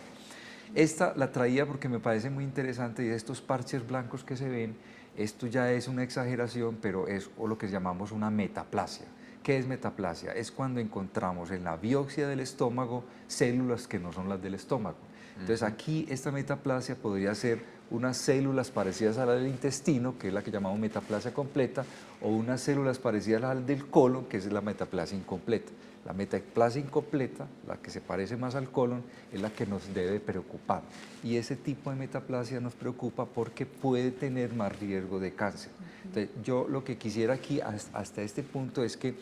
Esta la traía porque me parece muy interesante y estos parches blancos que se ven, esto ya es una exageración, pero es lo que llamamos una metaplasia. ¿Qué es metaplasia? Es cuando encontramos en la biopsia del estómago células que no son las del estómago. Entonces aquí esta metaplasia podría ser unas células parecidas a las del intestino, que es la que llamamos metaplasia completa, o unas células parecidas a las del colon, que es la metaplasia incompleta. La metaplasia incompleta, la que se parece más al colon, es la que nos debe preocupar. Y ese tipo de metaplasia nos preocupa porque puede tener más riesgo de cáncer. Entonces, yo lo que quisiera aquí hasta este punto es que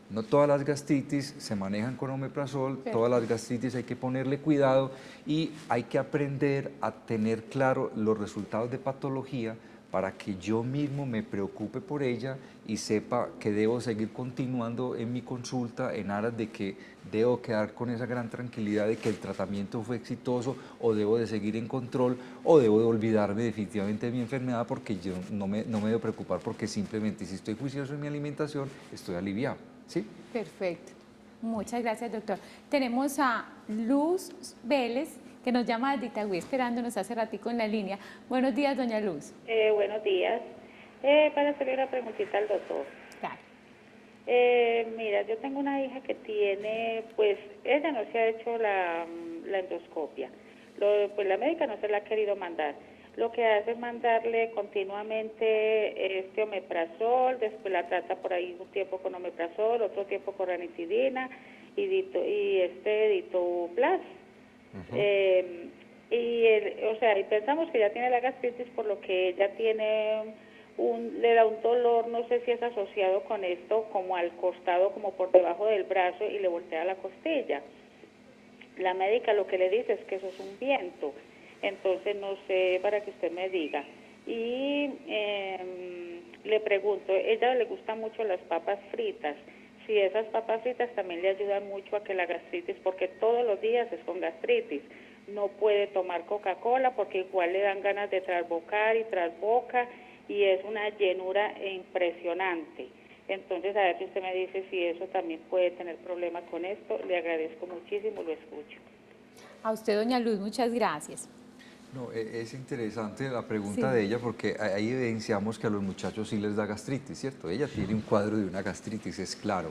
no todas las gastritis se manejan con omeprazol, todas las gastritis hay que ponerle cuidado y hay que aprender a tener claro los resultados de patología para que yo mismo me preocupe por ella y sepa que debo seguir continuando en mi consulta en aras de que debo quedar con esa gran tranquilidad de que el tratamiento fue exitoso o debo de seguir en control o debo de olvidarme definitivamente de mi enfermedad porque yo no me debo preocupar porque simplemente si estoy juicioso en mi alimentación estoy aliviado. ¿Sí? Perfecto. Muchas gracias, doctor. Tenemos a Luz Vélez, que nos llama desde Itagüí, esperándonos hace ratico en la línea. Buenos días, doña Luz. Buenos días. Para hacerle una preguntita al doctor. Claro. Mira, yo tengo una hija que tiene, pues, ella no se ha hecho la endoscopia. Pues la médica no se la ha querido mandar. Lo que hace es mandarle continuamente omeprazol, después la trata por ahí un tiempo con omeprazol, otro tiempo con ranitidina y ditoplas. Y pensamos que ya tiene la gastritis por lo que ella tiene le da un dolor, no sé si es asociado con esto, como al costado, como por debajo del brazo y le voltea la costilla. La médica lo que le dice es que eso es un viento. Entonces, no sé, para que usted me diga. Y le pregunto, ella le gustan mucho las papas fritas. Si esas papas fritas también le ayudan mucho a que la gastritis, porque todos los días es con gastritis. No puede tomar Coca-Cola porque igual le dan ganas de trasbocar y trasboca y es una llenura impresionante. Entonces, a ver si usted me dice si eso también puede tener problemas con esto. Le agradezco muchísimo, lo escucho. A usted, doña Luz, muchas gracias. No, es interesante la pregunta de ella porque ahí evidenciamos que a los muchachos sí les da gastritis, ¿cierto? Ella tiene un cuadro de una gastritis, es claro.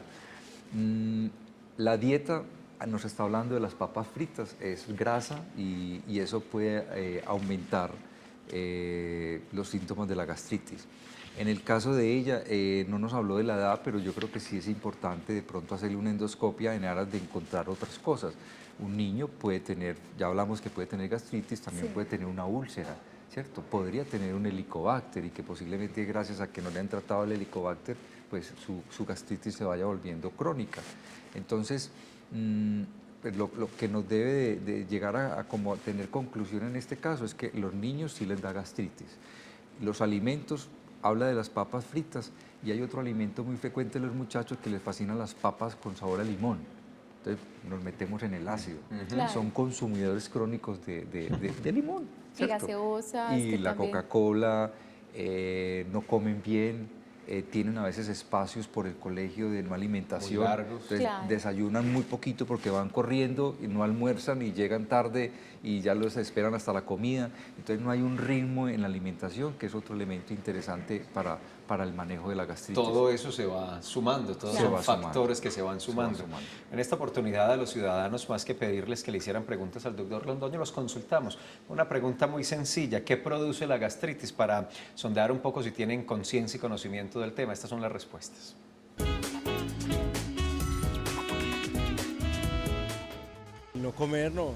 La dieta nos está hablando de las papas fritas, es grasa y eso puede aumentar los síntomas de la gastritis. En el caso de ella, no nos habló de la edad, pero yo creo que sí es importante de pronto hacerle una endoscopia en aras de encontrar otras cosas. Un niño puede tener, ya hablamos que puede tener gastritis, también puede tener una úlcera, ¿cierto? Podría tener un helicobacter y que posiblemente gracias a que no le han tratado el helicobacter, pues su gastritis se vaya volviendo crónica. Entonces, pues lo que nos debe de llegar a como tener conclusión en este caso es que los niños sí les da gastritis. Los alimentos, habla de las papas fritas y hay otro alimento muy frecuente en los muchachos que les fascinan las papas con sabor a limón. Entonces nos metemos en el ácido. Claro. Son consumidores crónicos de limón. ¿Cierto? Y gaseosas. Y la Coca-Cola, no comen bien. tienen a veces espacios por el colegio de no alimentación, muy largos. entonces desayunan muy poquito porque van corriendo y no almuerzan y llegan tarde y ya los esperan hasta la comida, entonces no hay un ritmo en la alimentación, que es otro elemento interesante para el manejo de la gastritis. Todo eso se va sumando, todos son factores que se van sumando. En esta oportunidad a los ciudadanos, más que pedirles que le hicieran preguntas al doctor Londoño, los consultamos. Una pregunta muy sencilla: ¿qué produce la gastritis? Para sondear un poco si tienen conciencia y conocimiento del tema. Estas son las respuestas. No comer, no.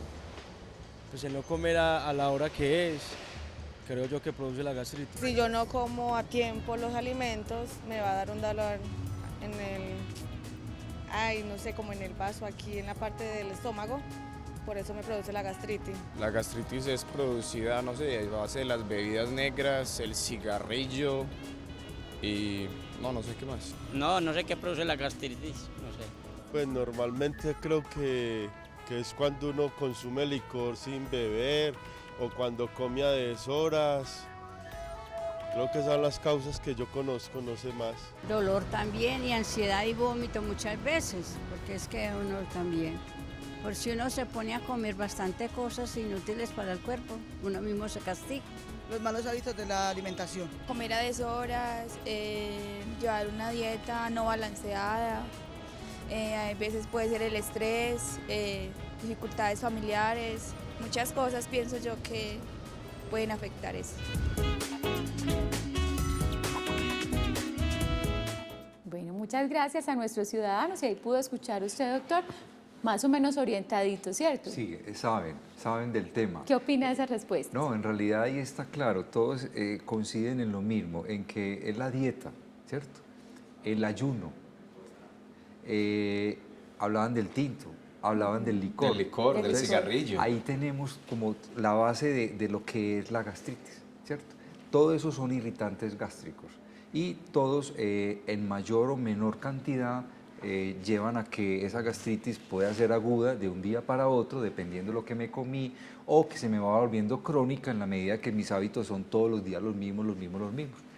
Pues el no comer a la hora que es, creo yo que produce la gastritis. Si yo no como a tiempo los alimentos, me va a dar un dolor en no sé, como en el vaso, aquí en la parte del estómago, por eso me produce la gastritis. La gastritis es producida, no sé, a base de las bebidas negras, el cigarrillo y no sé qué más. No sé qué produce la gastritis, no sé. Pues normalmente creo que es cuando uno consume licor sin beber o cuando come a deshoras. Creo que son las causas que yo conozco, no sé más. Dolor también y ansiedad y vómito muchas veces, porque es que uno también, por si uno se pone a comer bastante cosas inútiles para el cuerpo, uno mismo se castiga. Los malos hábitos de la alimentación. Comer a deshoras, llevar una dieta no balanceada, a veces puede ser el estrés, dificultades familiares, muchas cosas pienso yo que pueden afectar eso. Bueno, muchas gracias a nuestros ciudadanos y ahí pudo escuchar usted, doctor, más o menos orientadito, ¿cierto? Sí, saben del tema. ¿Qué opina de esa respuesta? No, en realidad ahí está claro, todos coinciden en lo mismo, en que es la dieta, ¿cierto? El ayuno, hablaban del tinto, hablaban del licor. Del licor, del cigarrillo. Ahí tenemos como la base de lo que es la gastritis, ¿cierto? Todo eso son irritantes gástricos y todos en mayor o menor cantidad llevan a que esa gastritis pueda ser aguda de un día para otro, dependiendo de lo que me comí, o que se me va volviendo crónica en la medida que mis hábitos son todos los días los mismos.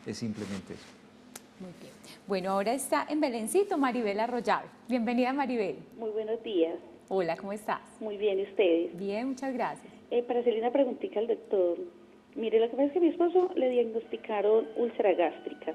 Es simplemente eso. Muy bien. Bueno, ahora está en Belencito Maribel Arroyave. Bienvenida, Maribel. Muy buenos días. Hola, ¿cómo estás? Muy bien, ¿y ustedes? Bien, muchas gracias. Para hacerle una preguntita al doctor. Mire, lo que pasa es que a mi esposo le diagnosticaron úlcera gástrica,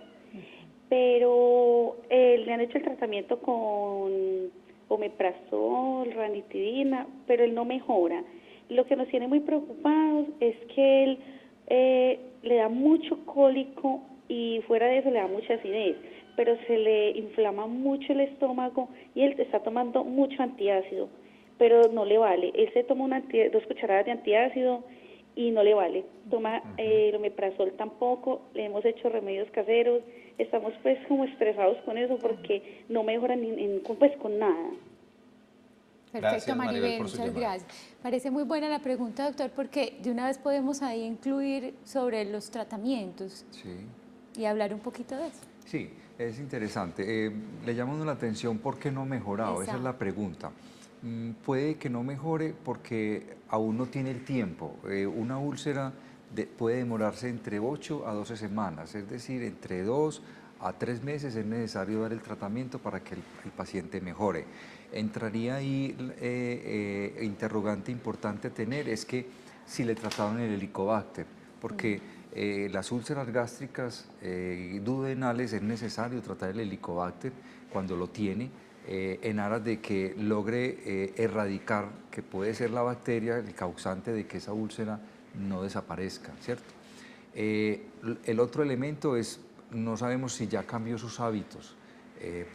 pero le han hecho el tratamiento con omeprazol, ranitidina, pero él no mejora. Lo que nos tiene muy preocupados es que él le da mucho cólico y fuera de eso le da mucha acidez, pero se le inflama mucho el estómago y él está tomando mucho antiácido, pero no le vale. Él se toma 2 cucharadas de antiácido y no le vale. Toma el omeprazol tampoco, le hemos hecho remedios caseros, estamos pues como estresados con eso porque no mejoran pues con nada. Perfecto, Gracias, Maribel, por su muchas llamada. gracias. Parece muy buena la pregunta, doctor, porque de una vez podemos ahí incluir sobre los tratamientos y hablar un poquito de eso. Sí, es interesante. Le llamamos la atención por qué no ha mejorado, esa es la pregunta. Puede que no mejore porque aún no tiene el tiempo. Una úlcera puede demorarse entre 8 a 12 semanas, es decir, entre 2 a 3 meses es necesario dar el tratamiento para que el paciente mejore. Entraría ahí, interrogante importante a tener, es que si le trataron el Helicobacter, porque las úlceras gástricas duodenales es necesario tratar el Helicobacter cuando lo tiene, en aras de que logre erradicar, que puede ser la bacteria, el causante de que esa úlcera no desaparezca, ¿cierto? El otro elemento es, no sabemos si ya cambió sus hábitos,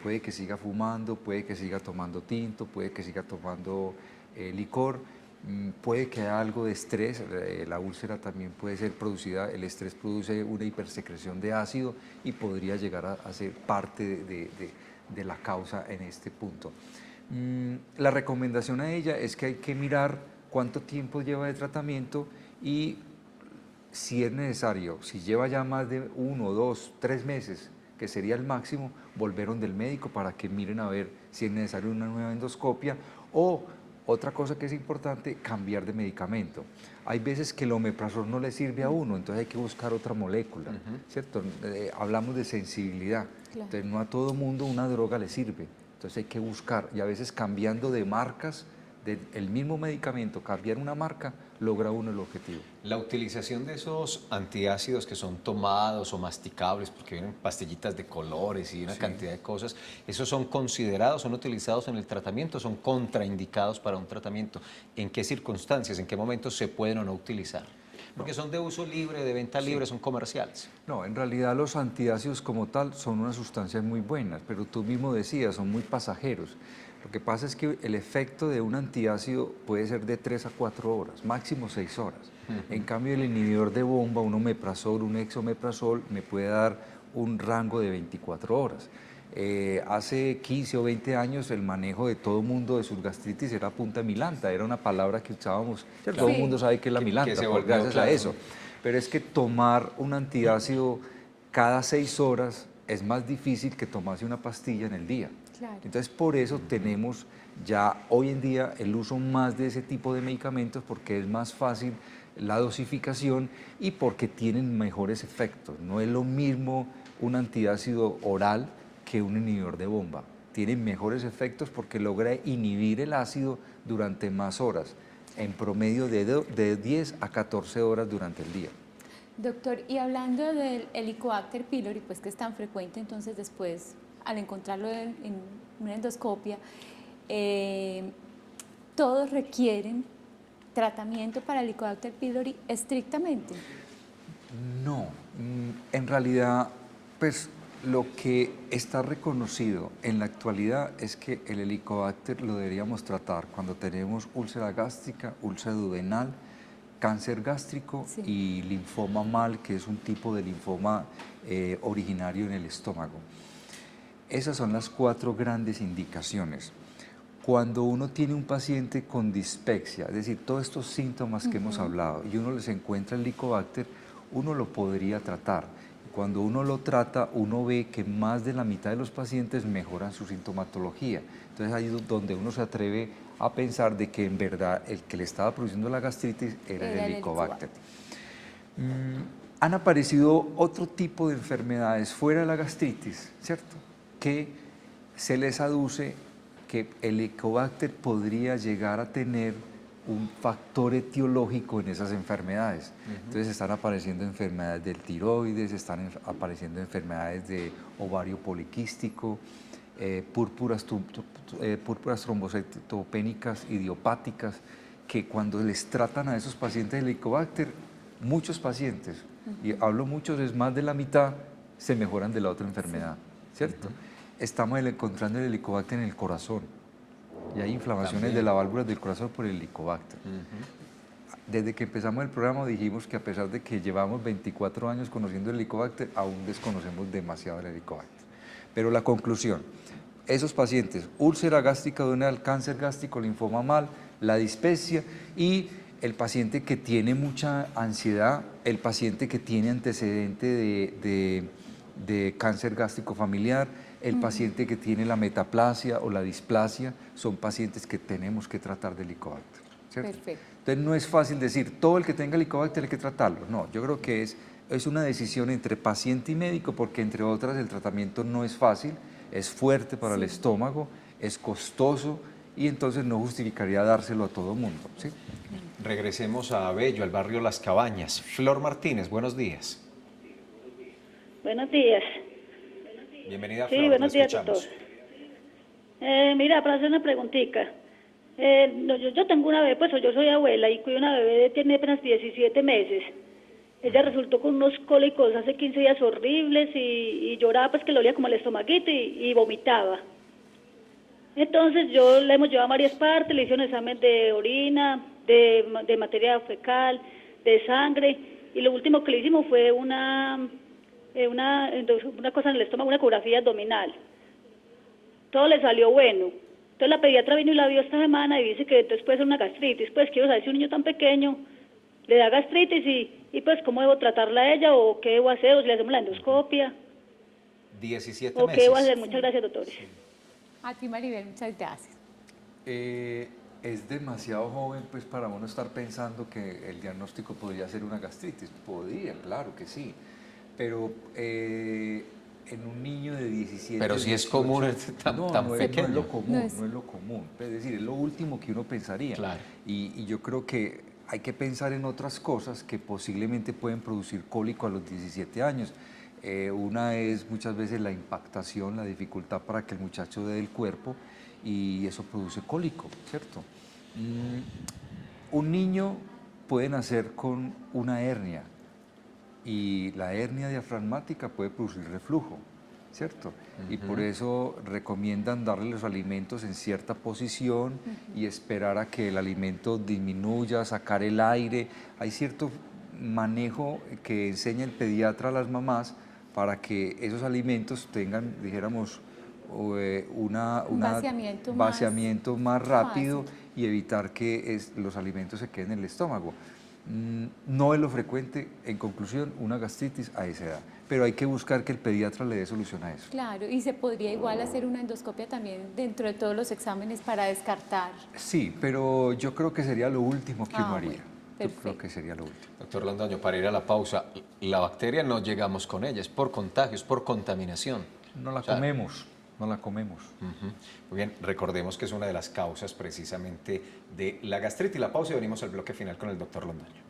puede que siga fumando, puede que siga tomando tinto, puede que siga tomando licor, puede que haya algo de estrés, la úlcera también puede ser producida, el estrés produce una hipersecreción de ácido y podría llegar a ser parte de la causa en este punto. La recomendación a ella es que hay que mirar cuánto tiempo lleva de tratamiento y si es necesario, si lleva ya más de 1, 2, 3 meses, que sería el máximo, volver donde el médico para que miren a ver si es necesario una nueva endoscopia o Otra cosa que es importante, cambiar de medicamento. Hay veces que el omeprazol no le sirve a uno, entonces hay que buscar otra molécula, ¿cierto? Hablamos de sensibilidad, entonces no a todo mundo una droga le sirve, entonces hay que buscar, y a veces cambiando de marcas, del mismo medicamento, cambiar una marca, logra uno el objetivo. La utilización de esos antiácidos que son tomados o masticables, porque vienen pastillitas de colores y una cantidad de cosas, ¿esos son considerados, son utilizados en el tratamiento, son contraindicados para un tratamiento? ¿En qué circunstancias, en qué momentos se pueden o no utilizar? Porque son de uso libre, de venta libre, son comerciales. No, en realidad los antiácidos como tal son unas sustancias muy buenas, pero tú mismo decías, son muy pasajeros. Lo que pasa es que el efecto de un antiácido puede ser de 3 a 4 horas, máximo 6 horas. En cambio, el inhibidor de bomba, un omeprazol, un esomeprazol, me puede dar un rango de 24 horas. Hace 15 o 20 años el manejo de todo el mundo de sus gastritis era punta milanta, era una palabra que usábamos, todo el mundo sabe que es la milanta, gracias a eso. Pero es que tomar un antiácido cada 6 horas es más difícil que tomarse una pastilla en el día. Claro. Entonces, por eso tenemos ya hoy en día el uso más de ese tipo de medicamentos, porque es más fácil la dosificación y porque tienen mejores efectos. No es lo mismo un antiácido oral que un inhibidor de bomba. Tienen mejores efectos porque logra inhibir el ácido durante más horas, en promedio de 10 a 14 horas durante el día. Doctor, y hablando del Helicobacter pylori, pues que es tan frecuente, entonces después al encontrarlo en una endoscopia, todos requieren tratamiento para Helicobacter pylori estrictamente. No, en realidad, pues lo que está reconocido en la actualidad es que el Helicobacter lo deberíamos tratar cuando tenemos úlcera gástrica, úlcera duodenal, cáncer gástrico y linfoma MAL, que es un tipo de linfoma originario en el estómago. Esas son las 4 grandes indicaciones. Cuando uno tiene un paciente con dispepsia, es decir, todos estos síntomas que hemos hablado, y uno les encuentra el Helicobacter, uno lo podría tratar. Cuando uno lo trata, uno ve que más de la mitad de los pacientes mejoran su sintomatología. Entonces ahí es donde uno se atreve a pensar de que en verdad el que le estaba produciendo la gastritis era el Helicobacter. Han aparecido otro tipo de enfermedades fuera de la gastritis, ¿cierto? Que se les aduce que el Helicobacter podría llegar a tener un factor etiológico en esas enfermedades. Entonces están apareciendo enfermedades del tiroides, están apareciendo enfermedades de ovario poliquístico, púrpuras trombocitopénicas idiopáticas, que cuando les tratan a esos pacientes de Helicobacter, muchos pacientes, y hablo muchos, es más de la mitad, se mejoran de la otra enfermedad, ¿cierto? Estamos encontrando el Helicobacter en el corazón, y hay inflamaciones de la válvula del corazón por el Helicobacter. Desde que empezamos el programa dijimos que a pesar de que llevamos 24 años conociendo el Helicobacter, aún desconocemos demasiado el Helicobacter. Pero la conclusión, esos pacientes, úlcera gástrica duodenal, cáncer gástrico, linfoma MAL, la dispepsia y el paciente que tiene mucha ansiedad, el paciente que tiene antecedente de cáncer gástrico familiar, el paciente que tiene la metaplasia o la displasia, son pacientes que tenemos que tratar de Helicobacter, ¿cierto? Perfecto. Entonces no es fácil decir, todo el que tenga Helicobacter hay que tratarlo. No, yo creo que es una decisión entre paciente y médico, porque entre otras el tratamiento no es fácil, es fuerte para el estómago, es costoso y entonces no justificaría dárselo a todo el mundo, ¿sí? Regresemos a Bello, al barrio Las Cabañas. Flor Martínez, buenos días. Buenos días. Bienvenida, Flor. Sí, buenos días, doctor. Mira, para hacer una preguntita. Yo tengo una bebé, pues yo soy abuela y cuido una bebé, tiene apenas 17 meses. Ella resultó con unos cólicos hace 15 días horribles y lloraba, pues que le olía como el estomaguito y vomitaba. Entonces yo la hemos llevado a varias partes, le hicieron examen de orina, de materia fecal, de sangre, y lo último que le hicimos fue una cosa en el estómago, una ecografía abdominal. Todo le salió bueno. Entonces la pediatra vino y la vio esta semana y dice que entonces puede ser una gastritis. Pues quiero saber si un niño tan pequeño le da gastritis y pues cómo debo tratarla a ella o qué debo hacer, o si le hacemos la endoscopia. 17 o meses. qué debo hacer. Muchas gracias, doctores. A ti, Maribel, muchas gracias. Es demasiado joven pues para uno estar pensando que el diagnóstico podría ser una gastritis. Podría, claro que sí, pero en un niño de 17... Pero si 18, es común, tan pequeño. No es lo común, no es lo común. Es decir, es lo último que uno pensaría. Claro. Y yo creo que hay que pensar en otras cosas que posiblemente pueden producir cólico a los 17 años. Una es muchas veces la impactación, la dificultad para que el muchacho dé el cuerpo, y eso produce cólico, ¿cierto? Un niño puede nacer con una hernia, y la hernia diafragmática puede producir reflujo, ¿cierto? Y por eso recomiendan darle los alimentos en cierta posición y esperar a que el alimento disminuya, sacar el aire. Hay cierto manejo que enseña el pediatra a las mamás para que esos alimentos tengan, dijéramos, un vaciamiento más rápido y evitar que los alimentos se queden en el estómago. No es lo frecuente, en conclusión, una gastritis a esa edad, pero hay que buscar que el pediatra le dé solución a eso. Claro, y se podría igual hacer una endoscopia también dentro de todos los exámenes para descartar. Sí, pero yo creo que sería lo último que uno haría. Bueno, yo creo que sería lo último. Doctor Londoño, para ir a la pausa, la bacteria no llegamos con ella, es por contagio, es por contaminación. No la comemos. No la comemos. Muy bien, recordemos que es una de las causas precisamente de la gastritis. La pausa y venimos al bloque final con el doctor Londoño.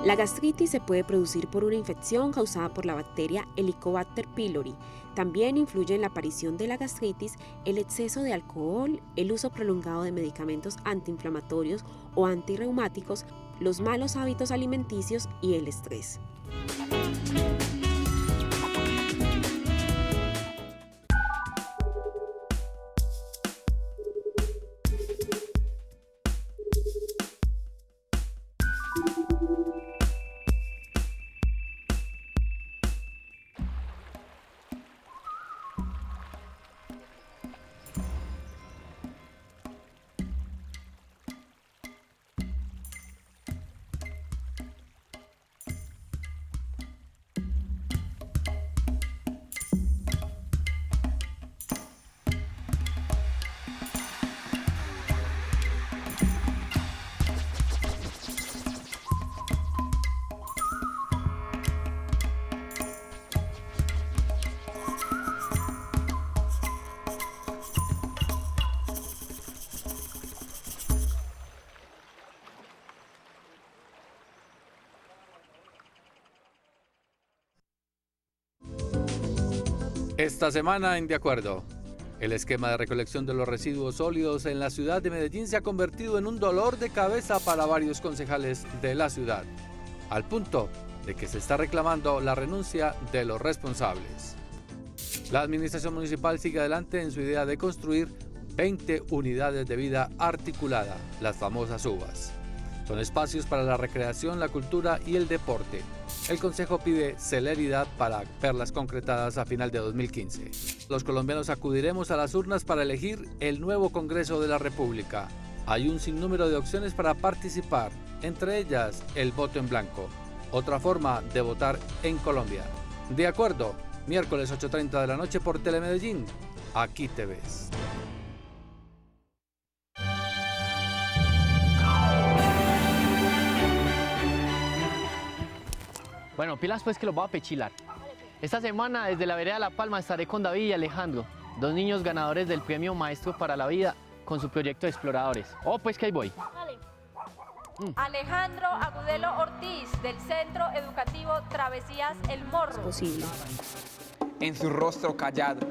La gastritis se puede producir por una infección causada por la bacteria Helicobacter pylori. También influye en la aparición de la gastritis el exceso de alcohol, el uso prolongado de medicamentos antiinflamatorios o antirreumáticos, los malos hábitos alimenticios y el estrés. Esta semana en De Acuerdo, el esquema de recolección de los residuos sólidos en la ciudad de Medellín se ha convertido en un dolor de cabeza para varios concejales de la ciudad, al punto de que se está reclamando la renuncia de los responsables. La administración municipal sigue adelante en su idea de construir 20 unidades de vida articulada, las famosas UVAs. Son espacios para la recreación, la cultura y el deporte. El Consejo pide celeridad para verlas concretadas a final de 2015. Los colombianos acudiremos a las urnas para elegir el nuevo Congreso de la República. Hay un sinnúmero de opciones para participar, entre ellas el voto en blanco, otra forma de votar en Colombia. De Acuerdo, miércoles 8:30 de la noche por Telemedellín. Aquí te ves. Bueno, pilas pues que los voy a pechilar. Esta semana desde la vereda La Palma estaré con David y Alejandro, dos niños ganadores del premio Maestro para la Vida con su proyecto de exploradores. Oh, pues que ahí voy. Alejandro Agudelo Ortiz del Centro Educativo Travesías El Morro. Posible. En su rostro callado.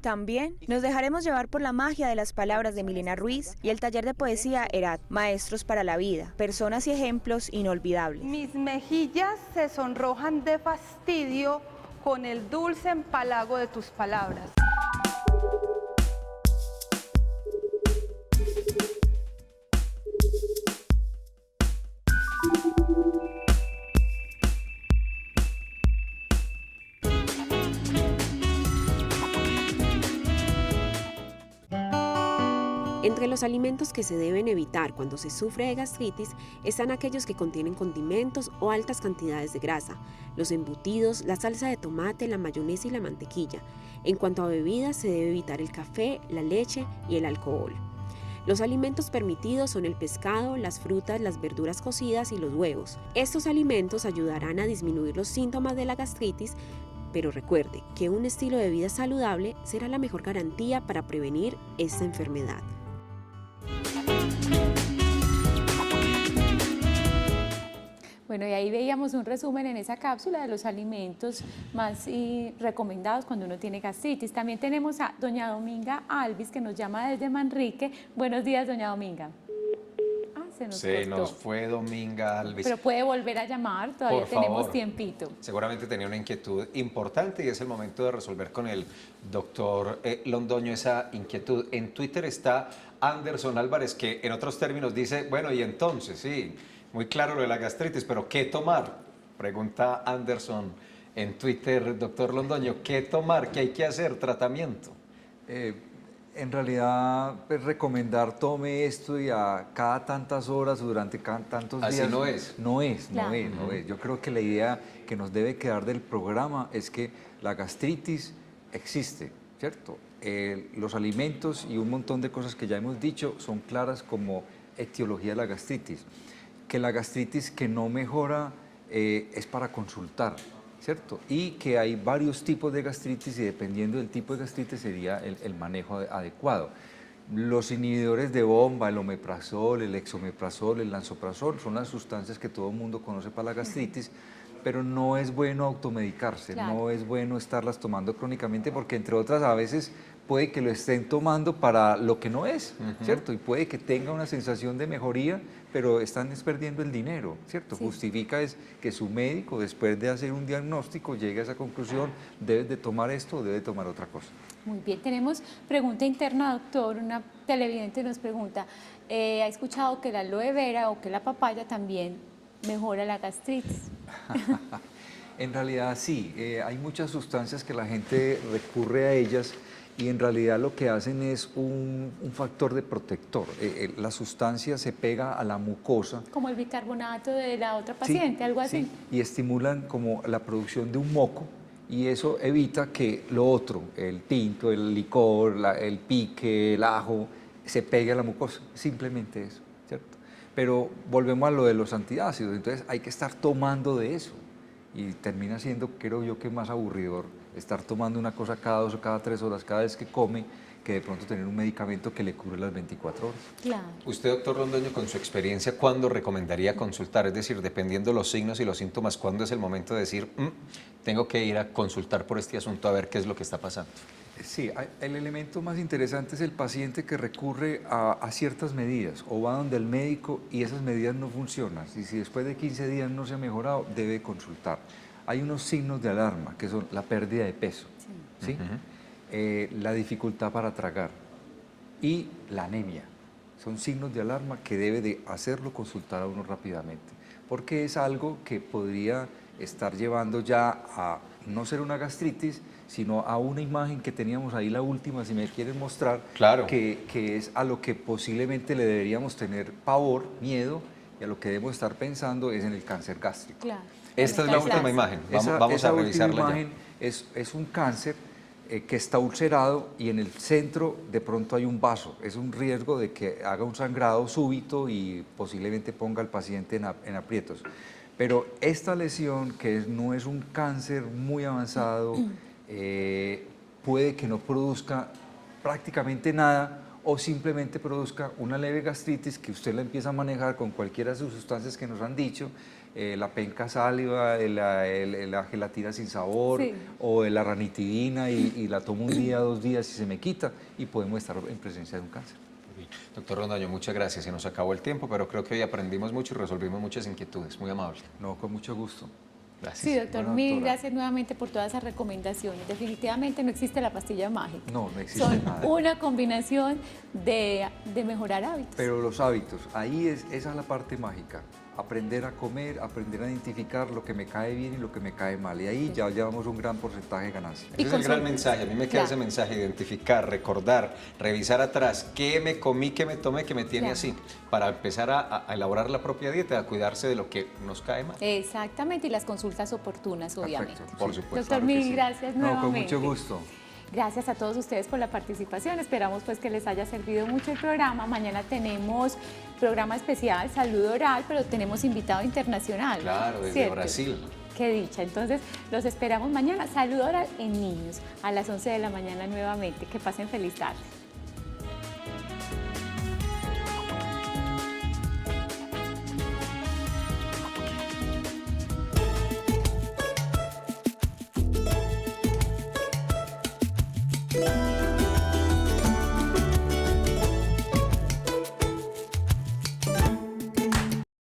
También nos dejaremos llevar por la magia de las palabras de Milena Ruiz y el taller de poesía Erat, Maestros para la Vida, personas y ejemplos inolvidables. Mis mejillas se sonrojan de fastidio con el dulce empalago de tus palabras. Entre los alimentos que se deben evitar cuando se sufre de gastritis están aquellos que contienen condimentos o altas cantidades de grasa, los embutidos, la salsa de tomate, la mayonesa y la mantequilla. En cuanto a bebidas, se debe evitar el café, la leche y el alcohol. Los alimentos permitidos son el pescado, las frutas, las verduras cocidas y los huevos. Estos alimentos ayudarán a disminuir los síntomas de la gastritis, pero recuerde que un estilo de vida saludable será la mejor garantía para prevenir esta enfermedad. Bueno, y ahí veíamos un resumen en esa cápsula de los alimentos más recomendados cuando uno tiene gastritis. También tenemos a doña Dominga Alvis, que nos llama desde Manrique. Buenos días, doña Dominga. Se nos fue Dominga Alvis. Pero puede volver a llamar, todavía Por tenemos favor. tiempito. Seguramente tenía una inquietud importante y es el momento de resolver con el doctor Londoño esa inquietud. En Twitter está Anderson Álvarez, que en otros términos dice, bueno, y entonces, sí, muy claro lo de la gastritis, pero ¿qué tomar? Pregunta Anderson en Twitter, doctor Londoño, ¿qué tomar? ¿Qué hay que hacer? ¿Tratamiento? En realidad, pues, recomendar tome esto y a cada tantas horas o durante tantos días. Así no es. No es. Claro. Yo creo que la idea que nos debe quedar del programa es que la gastritis existe, ¿cierto? Los alimentos y un montón de cosas que ya hemos dicho son claras como etiología de la gastritis. Que la gastritis que no mejora es para consultar, ¿cierto? Y que hay varios tipos de gastritis y dependiendo del tipo de gastritis sería el manejo adecuado. Los inhibidores de bomba, el omeprazol, el exomeprazol, el lansoprazol, son las sustancias que todo el mundo conoce para la gastritis, pero no es bueno automedicarse, Claro. no es bueno estarlas tomando crónicamente porque entre otras a veces puede que lo estén tomando para lo que no es, ¿cierto? Y puede que tenga una sensación de mejoría, pero están perdiendo el dinero, ¿cierto? Sí. Justifica es que su médico, después de hacer un diagnóstico, llegue a esa conclusión, debes de tomar esto o debes de tomar otra cosa. Muy bien, tenemos pregunta interna, doctor. Una televidente nos pregunta, ¿ha escuchado que la aloe vera o que la papaya también mejora la gastritis? En realidad sí, hay muchas sustancias que la gente recurre a ellas y en realidad lo que hacen es un factor de protector. La sustancia se pega a la mucosa. Como el bicarbonato de la otra paciente, algo así. Sí, y estimulan como la producción de un moco y eso evita que lo otro, el tinto, el licor, el pique, el ajo, se pegue a la mucosa, simplemente eso, ¿cierto? Pero volvemos a lo de los antiácidos, entonces hay que estar tomando de eso y termina siendo, creo yo, que más aburridor estar tomando una cosa cada 2 o cada 3 horas cada vez que come que de pronto tener un medicamento que le cubre las 24 horas. Claro. Usted, doctor Londoño, con su experiencia, ¿cuándo recomendaría consultar? Es decir, dependiendo los signos y los síntomas, ¿cuándo es el momento de decir, tengo que ir a consultar por este asunto a ver qué es lo que está pasando? Sí, el elemento más interesante es el paciente que recurre a ciertas medidas o va donde el médico y esas medidas no funcionan. Y si después de 15 días no se ha mejorado, debe consultar. Hay unos signos de alarma que son la pérdida de peso, ¿sí? La dificultad para tragar y la anemia. Son signos de alarma que debe de hacerlo consultar a uno rápidamente, porque es algo que podría estar llevando ya a no ser una gastritis, sino a una imagen que teníamos ahí, la última, si me quieren mostrar, claro, que es a lo que posiblemente le deberíamos tener pavor, miedo, y a lo que debemos estar pensando es en el cáncer gástrico. Claro. Esta es la última imagen, vamos a revisarla ya. Imagen es un cáncer que está ulcerado y en el centro de pronto hay un vaso. Es un riesgo de que haga un sangrado súbito y posiblemente ponga al paciente en aprietos. Pero esta lesión, que no es un cáncer muy avanzado, puede que no produzca prácticamente nada o simplemente produzca una leve gastritis que usted la empieza a manejar con cualquiera de sus sustancias que nos han dicho, la penca sáliva, la gelatina sin sabor, sí, o la ranitidina y la tomo un día, 2 días y se me quita y podemos estar en presencia de un cáncer. Doctor Londoño, muchas gracias. Se nos acabó el tiempo, pero creo que hoy aprendimos mucho y resolvimos muchas inquietudes. Muy amable. No, con mucho gusto. Gracias. Sí, doctor, mil gracias nuevamente por todas esas recomendaciones. Definitivamente no existe la pastilla mágica. No, no existe nada. Son una combinación de mejorar hábitos. Pero los hábitos, ahí esa es la parte mágica. aprender a comer, aprender a identificar lo que me cae bien y lo que me cae mal. Y ahí ya llevamos un gran porcentaje de ganancia. Ese es el gran mensaje. A mí me queda ese mensaje: identificar, recordar, revisar atrás qué me comí, qué me tomé, que me tiene así, para empezar a elaborar la propia dieta, a cuidarse de lo que nos cae mal. Exactamente, y las consultas oportunas, obviamente. Perfecto, por supuesto. Doctor, mil gracias nuevamente. Con mucho gusto. Gracias a todos ustedes por la participación. Esperamos pues que les haya servido mucho el programa. Mañana tenemos programa especial, salud oral, pero tenemos invitado internacional. Claro, desde Brasil. Qué dicha. Entonces, los esperamos mañana. Salud oral en niños a las 11 de la mañana nuevamente. Que pasen feliz tarde. Yeah.